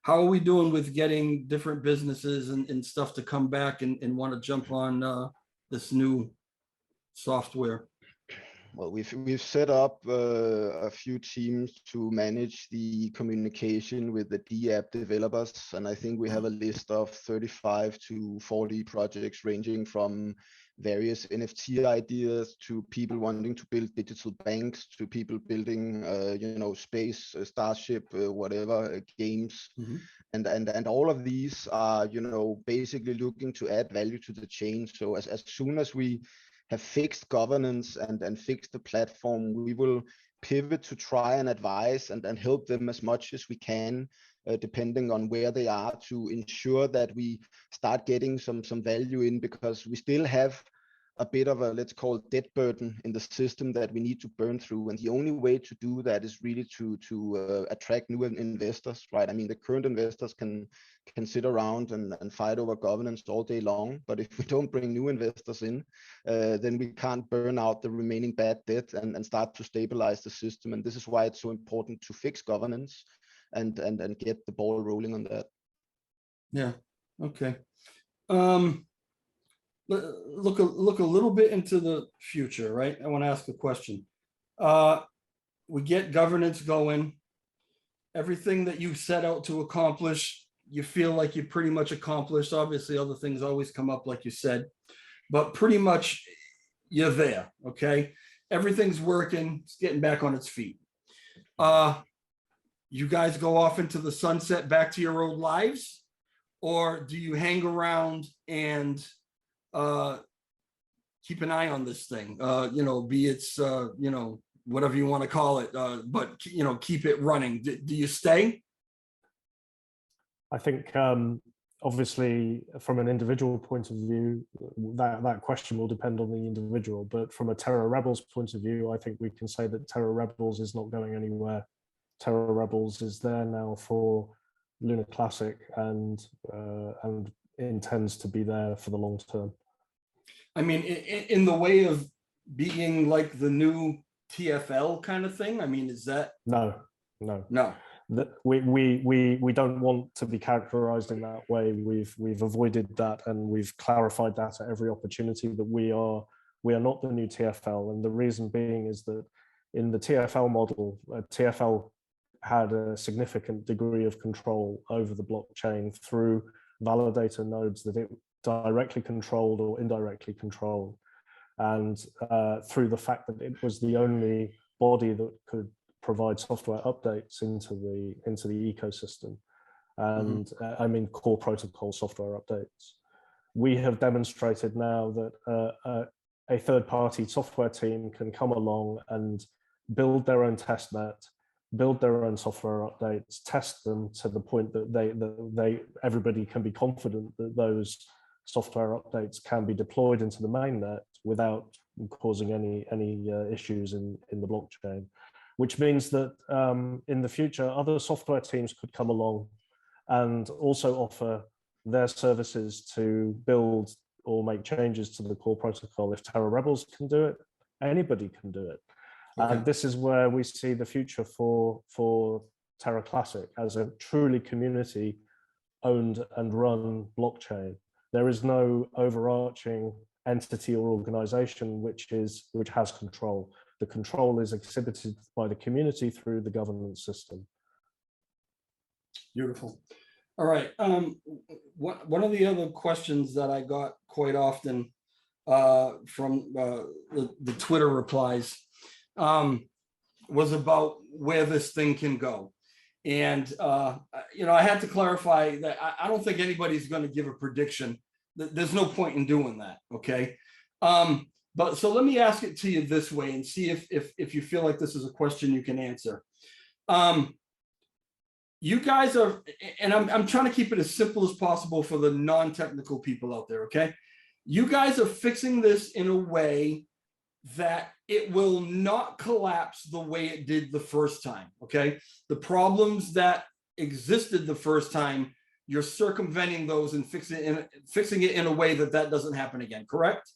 How are we doing with getting different businesses and stuff to come back and want to jump on this new software? Well, we've set up a few teams to manage the communication with the DApp developers, and I think we have a list of 35 to 40 projects ranging from various NFT ideas to people wanting to build digital banks to people building, you know, space, Starship, whatever, games. Mm-hmm. And all of these are, you know, basically looking to add value to the chain. So as soon as we have fixed governance and fixed the platform, we will pivot to try and advise and help them as much as we can, depending on where they are, to ensure that we start getting some value in, because we still have a bit of a, let's call it, debt burden in the system that we need to burn through. And the only way to do that is really to attract new investors, right? I mean, the current investors can sit around and fight over governance all day long, but if we don't bring new investors in, then we can't burn out the remaining bad debt and start to stabilize the system. And this is why it's so important to fix governance and get the ball rolling on that. Yeah. Okay. Look a little bit into the future, right? I want to ask a question. We get governance going. Everything that you set out to accomplish, you feel like you pretty much accomplished. Obviously, other things always come up, like you said, but pretty much you're there, okay? Everything's working, it's getting back on its feet. You guys go off into the sunset back to your old lives, or do you hang around and keep an eye on this thing, you know, be it's, you know, whatever you want to call it, but, you know, keep it running? Do you stay? I think, obviously, from an individual point of view, that question will depend on the individual. But from a Terra Rebels point of view, I think we can say that Terra Rebels is not going anywhere. Terra Rebels is there now for Lunar Classic and intends to be there for the long term. I mean, in the way of being like the new TFL kind of thing? I mean, is that? No. We don't want to be characterized in that way. We've avoided that, and we've clarified that at every opportunity that we are not the new TFL. And the reason being is that in the TFL model, TFL had a significant degree of control over the blockchain through validator nodes that it directly controlled or indirectly controlled, and through the fact that it was the only body that could provide software updates into the ecosystem, and I mean core protocol software updates. We have demonstrated now that a third-party software team can come along and build their own test net, build their own software updates, test them to the point that everybody can be confident that those software updates can be deployed into the mainnet without causing any issues in the blockchain. Which means that in the future, other software teams could come along and also offer their services to build or make changes to the core protocol. If Terra Rebels can do it, anybody can do it. Okay. And this is where we see the future for Terra Classic as a truly community-owned and run blockchain. There is no overarching entity or organization which has control. The control is exhibited by the community through the governance system. Beautiful. All right. One of the other questions that I got quite often from the Twitter replies was about where this thing can go. And, I had to clarify that I don't think anybody's going to give a prediction. There's no point in doing that. Okay. But so let me ask it to you this way and see if you feel like this is a question you can answer. You guys are, and I'm trying to keep it as simple as possible for the non-technical people out there. Okay. You guys are fixing this in a way that it will not collapse the way it did the first time. Okay. The problems that existed the first time, you're circumventing those and fixing it in a way that doesn't happen again. Correct?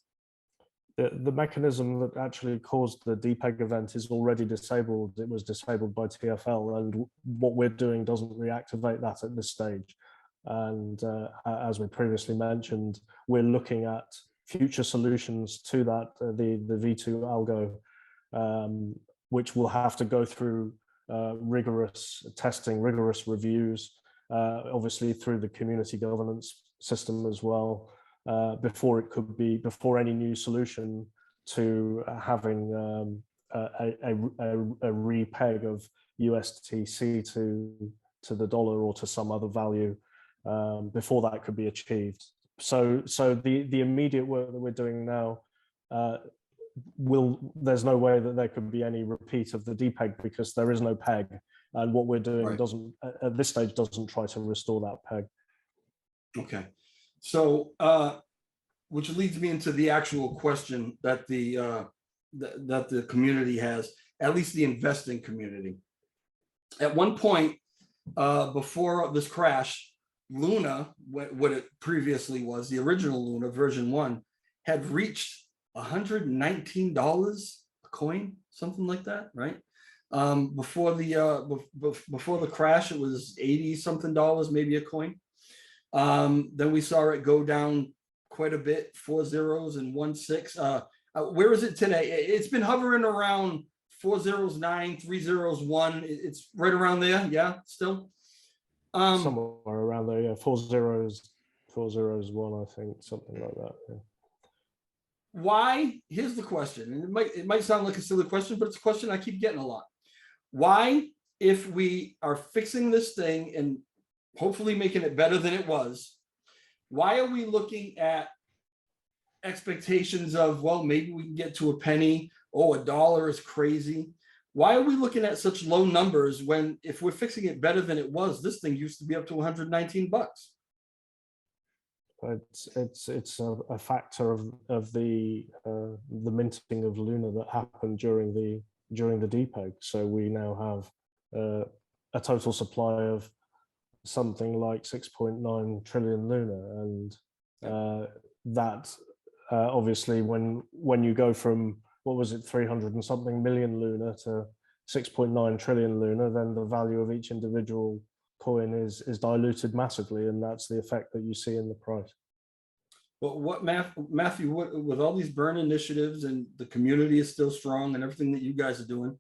The mechanism that actually caused the DPEG event is already disabled. It was disabled by TFL, and what we're doing doesn't reactivate that at this stage. And as we previously mentioned, we're looking at future solutions to that, the V2 algo, which will have to go through rigorous testing, rigorous reviews, obviously through the community governance system as well, before any new solution to having a repeg of USTC to the dollar or to some other value before that could be achieved. So the immediate work that we're doing now, there's no way that there could be any repeat of the DPEG because there is no peg, and what we're doing doesn't at this stage doesn't try to restore that peg. Okay, so which leads me into the actual question that the community has, at least the investing community. At one point before this crash, Luna, what it previously was, the original Luna version 1, had reached $119 a coin, something like that, right? Before the crash, it was 80 something dollars, maybe a coin. Then we saw it go down quite a bit, 4 zeros and 1 6. Where is it today? It's been hovering around 4 zeros 9, 3 zeros 1. It's right around there, yeah, still. Somewhere around there, yeah. 4 zeros 1, I think, something like that. Yeah. Why? Here's the question, and it might sound like a silly question, but it's a question I keep getting a lot. Why, if we are fixing this thing and hopefully making it better than it was, why are we looking at expectations of, well, maybe we can get to a penny? Oh, $1 is crazy. Why are we looking at such low numbers when, if we're fixing it better than it was, this thing used to be up to 119 bucks? It's a factor of the minting of Luna that happened during the DPEG. So we now have a total supply of something like 6.9 trillion Luna, and that obviously when you go from, what was it, 300 and something million Luna to 6.9 trillion Luna, then the value of each individual coin is diluted massively, and that's the effect that you see in the price. But what, Matthew, with all these burn initiatives and the community is still strong and everything that you guys are doing,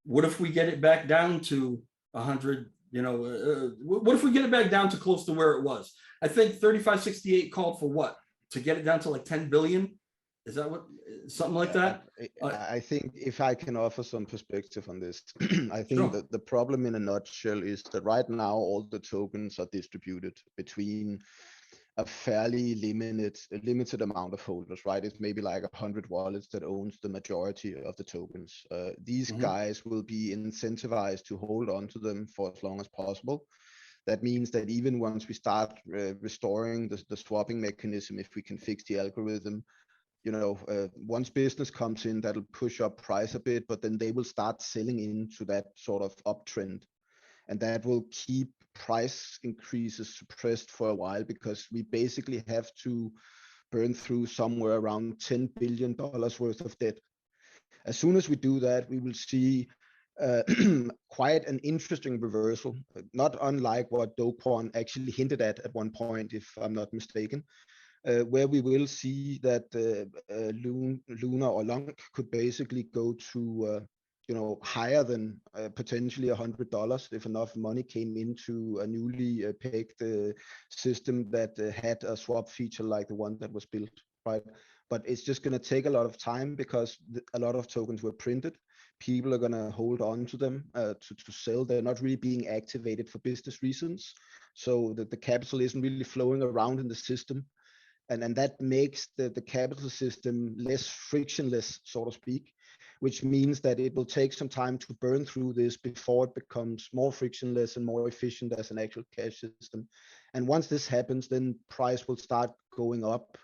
what if we get it back down to 100? What if we get it back down to close to where it was? I think 3568 called for what? To get it down to like 10 billion? Is that what, something like that? I think if I can offer some perspective on this, I think that the problem in a nutshell is that right now all the tokens are distributed between a fairly limited amount of holders, right? It's maybe like 100 wallets that owns the majority of the tokens. These guys will be incentivized to hold on to them for as long as possible. That means that even once we start restoring the swapping mechanism, if we can fix the algorithm, once business comes in, that'll push up price a bit, but then they will start selling into that sort of uptrend. And that will keep price increases suppressed for a while, because we basically have to burn through somewhere around $10 billion worth of debt. As soon as we do that, we will see quite an interesting reversal, not unlike what Do Kwon actually hinted at one point, if I'm not mistaken, where we will see that Luna or Lunk could basically go to higher than potentially $100 if enough money came into a newly pegged system that had a swap feature like the one that was built, right? But it's just going to take a lot of time, because a lot of tokens were printed people are going to hold on to them to sell. They're not really being activated for business reasons. So that the capital isn't really flowing around in the system. And that makes the capital system less frictionless, so to speak, which means that it will take some time to burn through this before it becomes more frictionless and more efficient as an actual cash system. And once this happens, then price will start going up.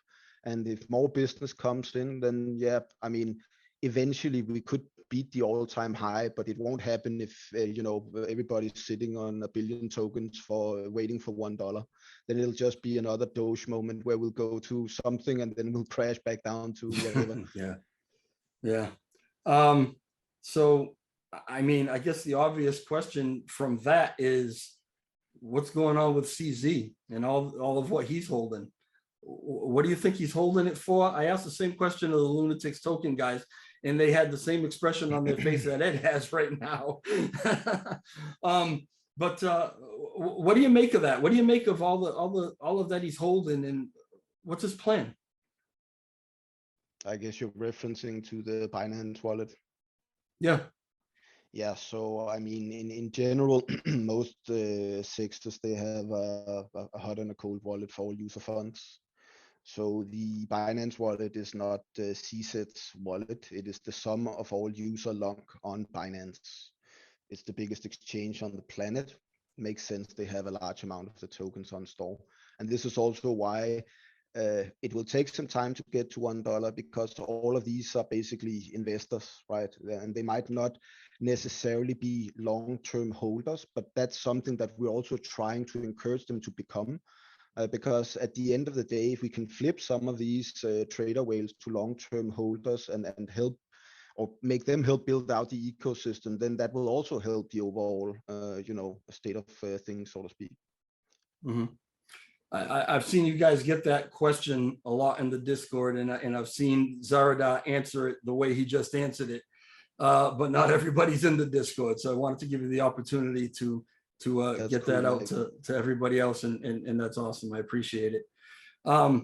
And if more business comes in, then yeah, I mean, eventually we could beat the all-time high, but it won't happen if everybody's sitting on 1 billion tokens for waiting for $1. Then it'll just be another Doge moment where we'll go to something and then we'll crash back down to whatever. Yeah. So I mean, I guess the obvious question from that is, what's going on with CZ and all of what he's holding? What do you think he's holding it for? I asked the same question to the Lunatics Token guys, and they had the same expression on their face that Ed has right now. But what do you make of that? What do you make of all of that he's holding, and what's his plan? I guess you're referencing to the Binance wallet. Yeah. Yeah, so I mean, in general, most sexters, they have a hot and a cold wallet for all user funds. So the Binance wallet is not CZ's wallet. It is the sum of all user long on Binance. It's the biggest exchange on the planet. Makes sense. They have a large amount of the tokens on store. And this is also why it will take some time to get to $1, because all of these are basically investors, right? And they might not necessarily be long-term holders, but that's something that we're also trying to encourage them to become. Because at the end of the day, if we can flip some of these trader whales to long-term holders and help or make them help build out the ecosystem, then that will also help the overall, state of things, so to speak. Mm-hmm. I've seen you guys get that question a lot in the Discord, and I've seen Zarada answer it the way he just answered it. But not everybody's in the Discord, so I wanted to give you the opportunity to get that out to everybody else, and that's awesome. I appreciate it. I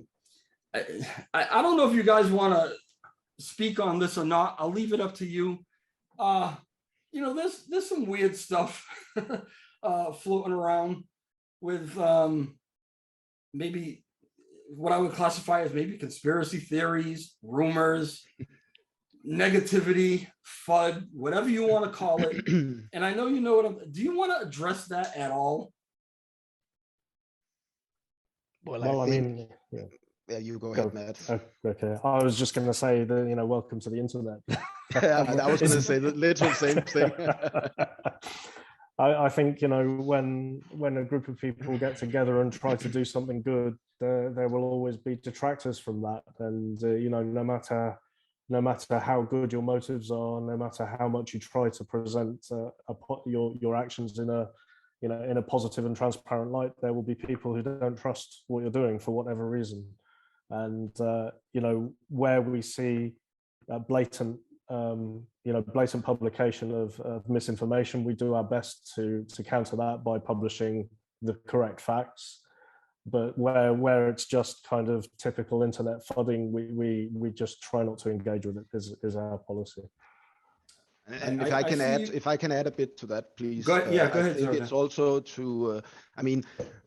don't know if you guys want to speak on this or not. I'll leave it up to you. There's some weird stuff floating around with maybe what I would classify as maybe conspiracy theories, rumors, negativity, FUD, whatever you want to call it. And I know you know what do you want to address that at all? Well, I mean, yeah, you go ahead, Matt. Okay, I was just going to say that, welcome to the internet. Yeah, I was going to say the literal same thing. I think, when a group of people get together and try to do something good, there will always be detractors from that. And, no matter how good your motives are, no matter how much you try to present your actions in a positive and transparent light, there will be people who don't trust what you're doing for whatever reason. And, where we see blatant publication of misinformation, we do our best to counter that by publishing the correct facts. But where it's just kind of typical internet flooding, we just try not to engage with it, is our policy. And if I can add a bit to that, please. Go ahead. Yeah, go ahead. I think it's also to,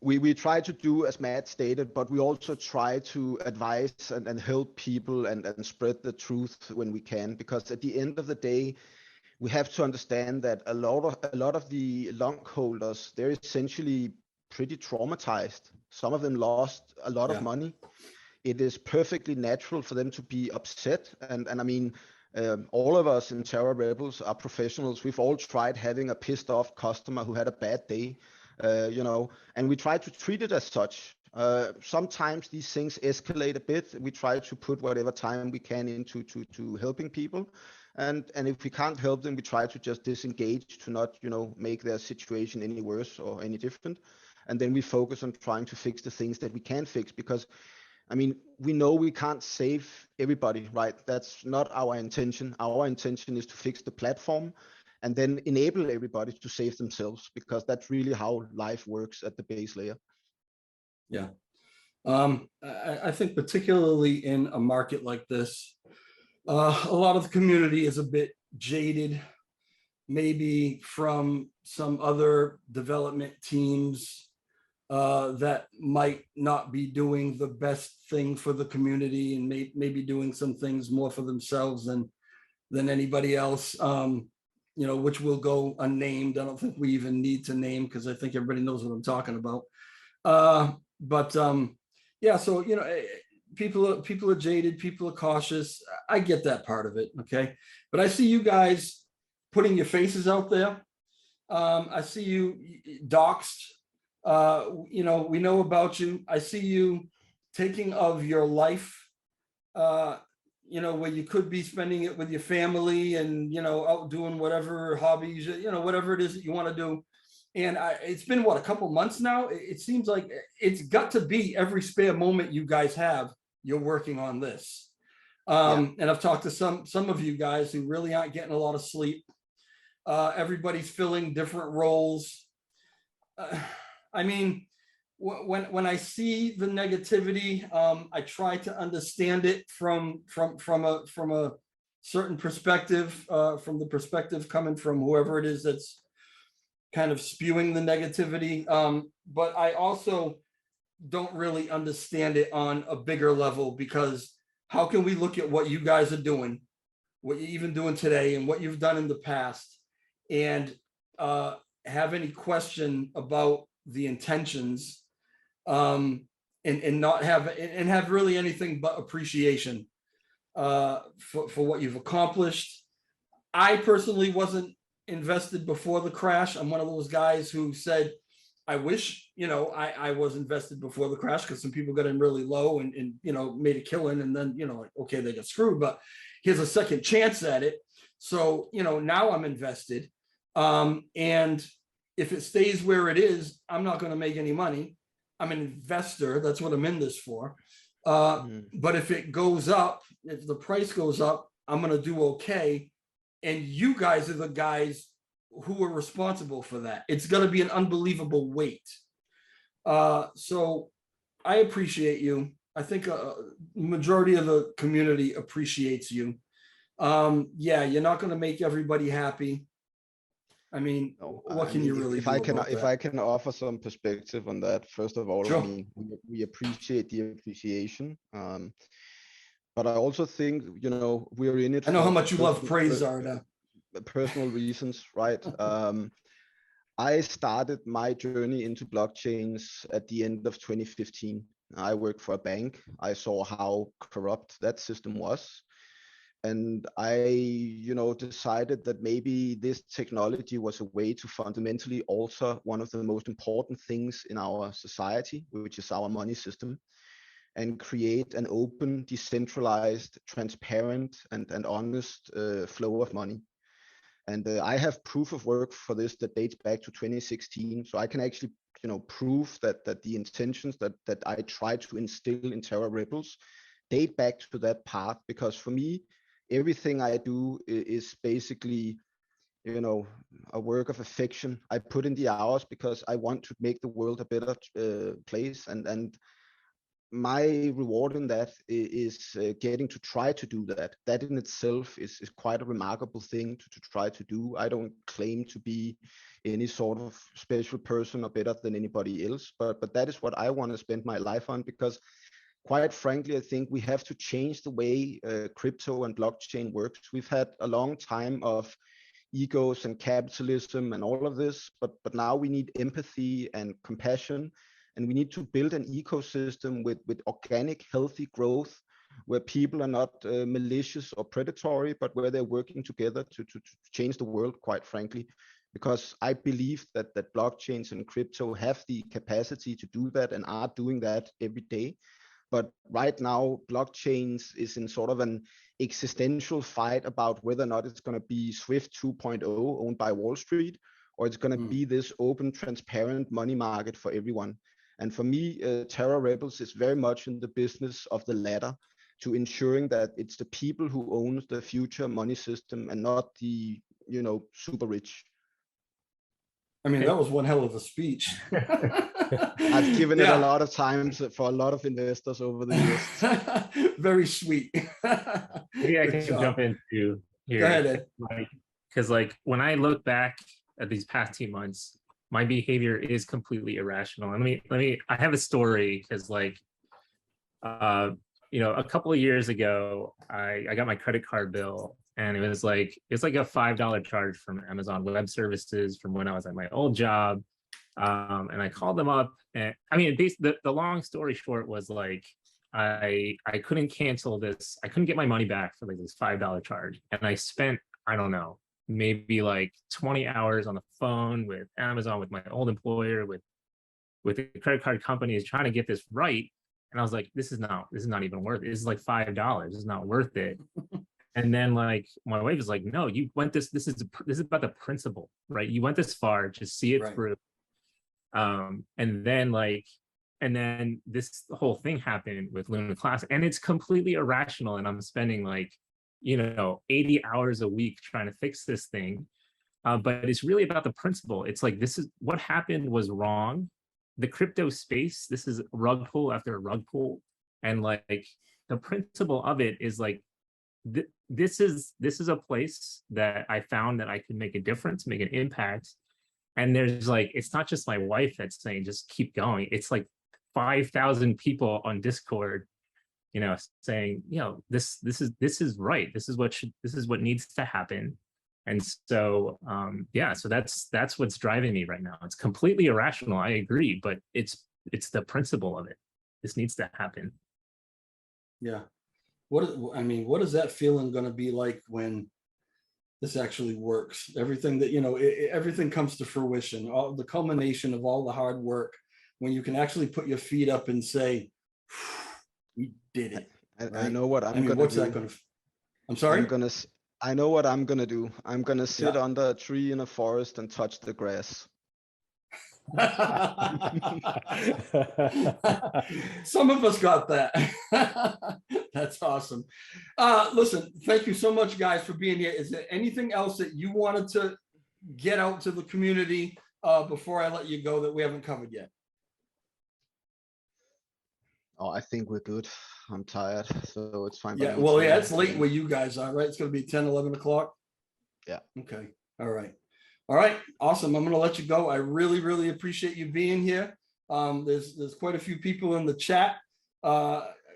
we try to do as Matt stated, but we also try to advise and help people and spread the truth when we can, because at the end of the day, we have to understand that a lot of the long holders, they're essentially pretty traumatized. Some of them lost a lot of money. It is perfectly natural for them to be upset. And I mean, all of us in Terra Rebels are professionals. We've all tried having a pissed off customer who had a bad day, and we try to treat it as such. Sometimes these things escalate a bit. We try to put whatever time we can into to helping people. And if we can't help them, we try to just disengage to not, make their situation any worse or any different. And then we focus on trying to fix the things that we can fix, because we know we can't save everybody, right? That's not our intention. Our intention is to fix the platform and then enable everybody to save themselves, because that's really how life works at the base layer. Yeah. I think particularly in a market like this, a lot of the community is a bit jaded, maybe from some other development teams that might not be doing the best thing for the community and maybe doing some things more for themselves than anybody else, you know, which will go unnamed. I don't think we even need to name, because I think everybody knows what I'm talking about. Yeah, so, you know, people are jaded, people are cautious. I get that part of it, okay? But I see you guys putting your faces out there. I see you doxed. You know, we know about you. I see you taking of your life, you know, where you could be spending it with your family and, you know, out doing whatever hobbies, you know, whatever it is that you want to do. And it's been, what, a couple months now? It seems like it's got to be every spare moment you guys have, you're working on this. And I've talked to some of you guys who really aren't getting a lot of sleep. Everybody's filling different roles. I mean, when I see the negativity, I try to understand it from a certain perspective, from the perspective coming from whoever it is that's kind of spewing the negativity. But I also don't really understand it on a bigger level, because how can we look at what you guys are doing, what you're even doing today and what you've done in the past, and have any question about the intentions, and not have, and have really anything but appreciation for what you've accomplished. I personally wasn't invested before the crash. I'm one of those guys who said, I wish, you know, I was invested before the crash, because some people got in really low and, you know, made a killing, and then, you know, like, okay, they got screwed, but here's a second chance at it. So, you know, now I'm invested. And if it stays where it is, I'm not going to make any money. I'm an investor. That's what I'm in this for. But if it goes up, if the price goes up, I'm going to do okay. And you guys are the guys who are responsible for that. It's going to be an unbelievable weight. So I appreciate you. I think a majority of the community appreciates you. Yeah, you're not going to make everybody happy. I mean, what can you really do about that? If I can offer some perspective on that, first of all, sure. I mean, we appreciate the appreciation. But I also think, you know, we're in it. I know how much you love praise, Zarda. Personal reasons, right? I started my journey into blockchains at the end of 2015. I worked for a bank. I saw how corrupt that system was. And I, you know, decided that maybe this technology was a way to fundamentally alter one of the most important things in our society, which is our money system, and create an open, decentralized, transparent, and honest flow of money. And I have proof of work for this that dates back to 2016. So I can actually, you know, prove that the intentions that I try to instill in Terra Rebels date back to that path. Because for me, everything I do is basically, you know, a work of affection. I put in the hours because I want to make the world a better place. And my reward in that is getting to try to do that. That in itself is quite a remarkable thing to try to do. I don't claim to be any sort of special person or better than anybody else, but that is what I want to spend my life on, because quite frankly, I think we have to change the way crypto and blockchain works. We've had a long time of egos and capitalism and all of this, but now we need empathy and compassion. And we need to build an ecosystem with organic, healthy growth, where people are not malicious or predatory, but where they're working together to change the world, quite frankly. Because I believe that blockchains and crypto have the capacity to do that and are doing that every day. But right now, blockchains is in sort of an existential fight about whether or not it's going to be Swift 2.0 owned by Wall Street, or it's going to be this open, transparent money market for everyone. And for me, Terra Rebels is very much in the business of the latter, to ensuring that it's the people who own the future money system and not the, you know, super rich. I mean, that was one hell of a speech. I've given it a lot of times for a lot of investors over the years. Very sweet. Maybe I can jump into here. Go ahead, Ed. Because like when I look back at these past 2 months, my behavior is completely irrational. I have a story because like, a couple of years ago, I got my credit card bill and it was like a $5 charge from Amazon Web Services from when I was at my old job. And I called them up, and I mean, the long story short was like, I couldn't cancel this. I couldn't get my money back for like this $5 charge. And I spent, I don't know, maybe like 20 hours on the phone with Amazon, with my old employer, with the credit card companies trying to get this right. And I was like, this is not even worth it. This is like $5. This is not worth it. And then like my wife was like, no, you went this is about the principle, right? You went this far, just see it through. And then this whole thing happened with Luna Classic, and it's completely irrational. And I'm spending like, 80 hours a week trying to fix this thing. But it's really about the principle. It's like, this is what happened was wrong. The crypto space, this is rug pull after rug pull. And like the principle of it is like, this is a place that I found that I could make a difference, make an impact. And there's like, it's not just my wife that's saying, just keep going. It's like 5,000 people on Discord, saying, this is right. This is what needs to happen. And so, so that's what's driving me right now. It's completely irrational. I agree, but it's the principle of it. This needs to happen. Yeah. What is that feeling going to be like when this actually works? Everything that, everything comes to fruition, all the culmination of all the hard work, when you can actually put your feet up and say, we did it. I know what I'm going to do. What's that going to, I'm sorry? I know what I'm going to do. I'm going to sit under a tree in a forest and touch the grass. Some of us got that. That's awesome. Listen, thank you so much, guys, for being here. Is there anything else that you wanted to get out to the community before I let you go that we haven't covered yet? Oh, I think we're good. I'm tired, so it's fine. Yeah, well, yeah, it's late where you guys are, right? It's going to be 10, 11 o'clock. Yeah. Okay. All right. All right. Awesome. I'm going to let you go. I really, really appreciate you being here. There's quite a few people in the chat.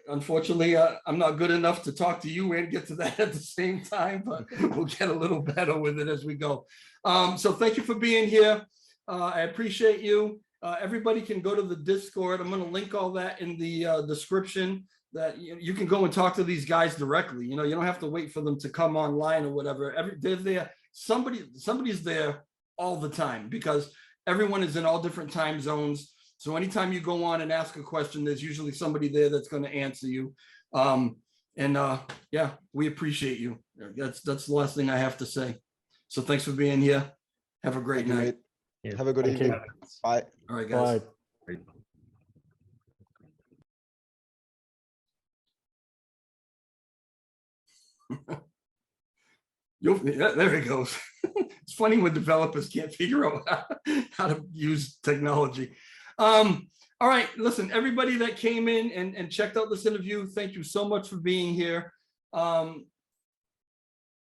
Unfortunately, I'm not good enough to talk to you and get to that at the same time, but we'll get a little better with it as we go. So thank you for being here. I appreciate you. Everybody can go to the Discord. I'm going to link all that in the description, that you can go and talk to these guys directly. You don't have to wait for them to come online or whatever. They're there. Somebody's there all the time because everyone is in all different time zones. So anytime you go on and ask a question, there's usually somebody there that's going to answer you. Yeah, we appreciate you. That's the last thing I have to say. So thanks for being here. Have a great night. Yeah. Have a good evening. Bye. All right, guys. Bye. There it goes. It's funny when developers can't figure out how to use technology. All right, listen, everybody that came in and checked out this interview, thank you so much for being here. Oh,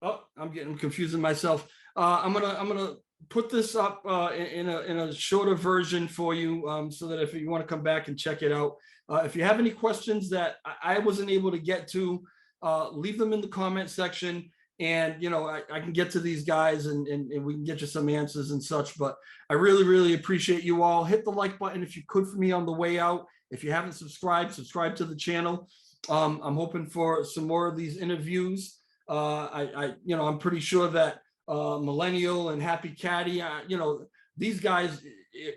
I'm getting confusing myself. I'm gonna put this up in a shorter version for you, so that if you want to come back and check it out. If you have any questions that I wasn't able to get to, leave them in the comment section, and I can get to these guys and we can get you some answers and such. But I really, really appreciate you all. Hit the like button if you could for me on the way out. If you haven't subscribed, subscribe to the channel. I'm hoping for some more of these interviews. I'm pretty sure that Millennial and Happy Caddy, these guys,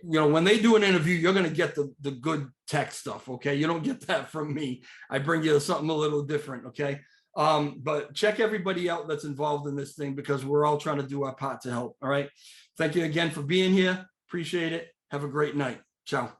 when they do an interview, you're going to get the good tech stuff. Okay. You don't get that from me. I bring you something a little different. Okay. But check everybody out that's involved in this thing, because we're all trying to do our part to help. All right. Thank you again for being here. Appreciate it. Have a great night. Ciao.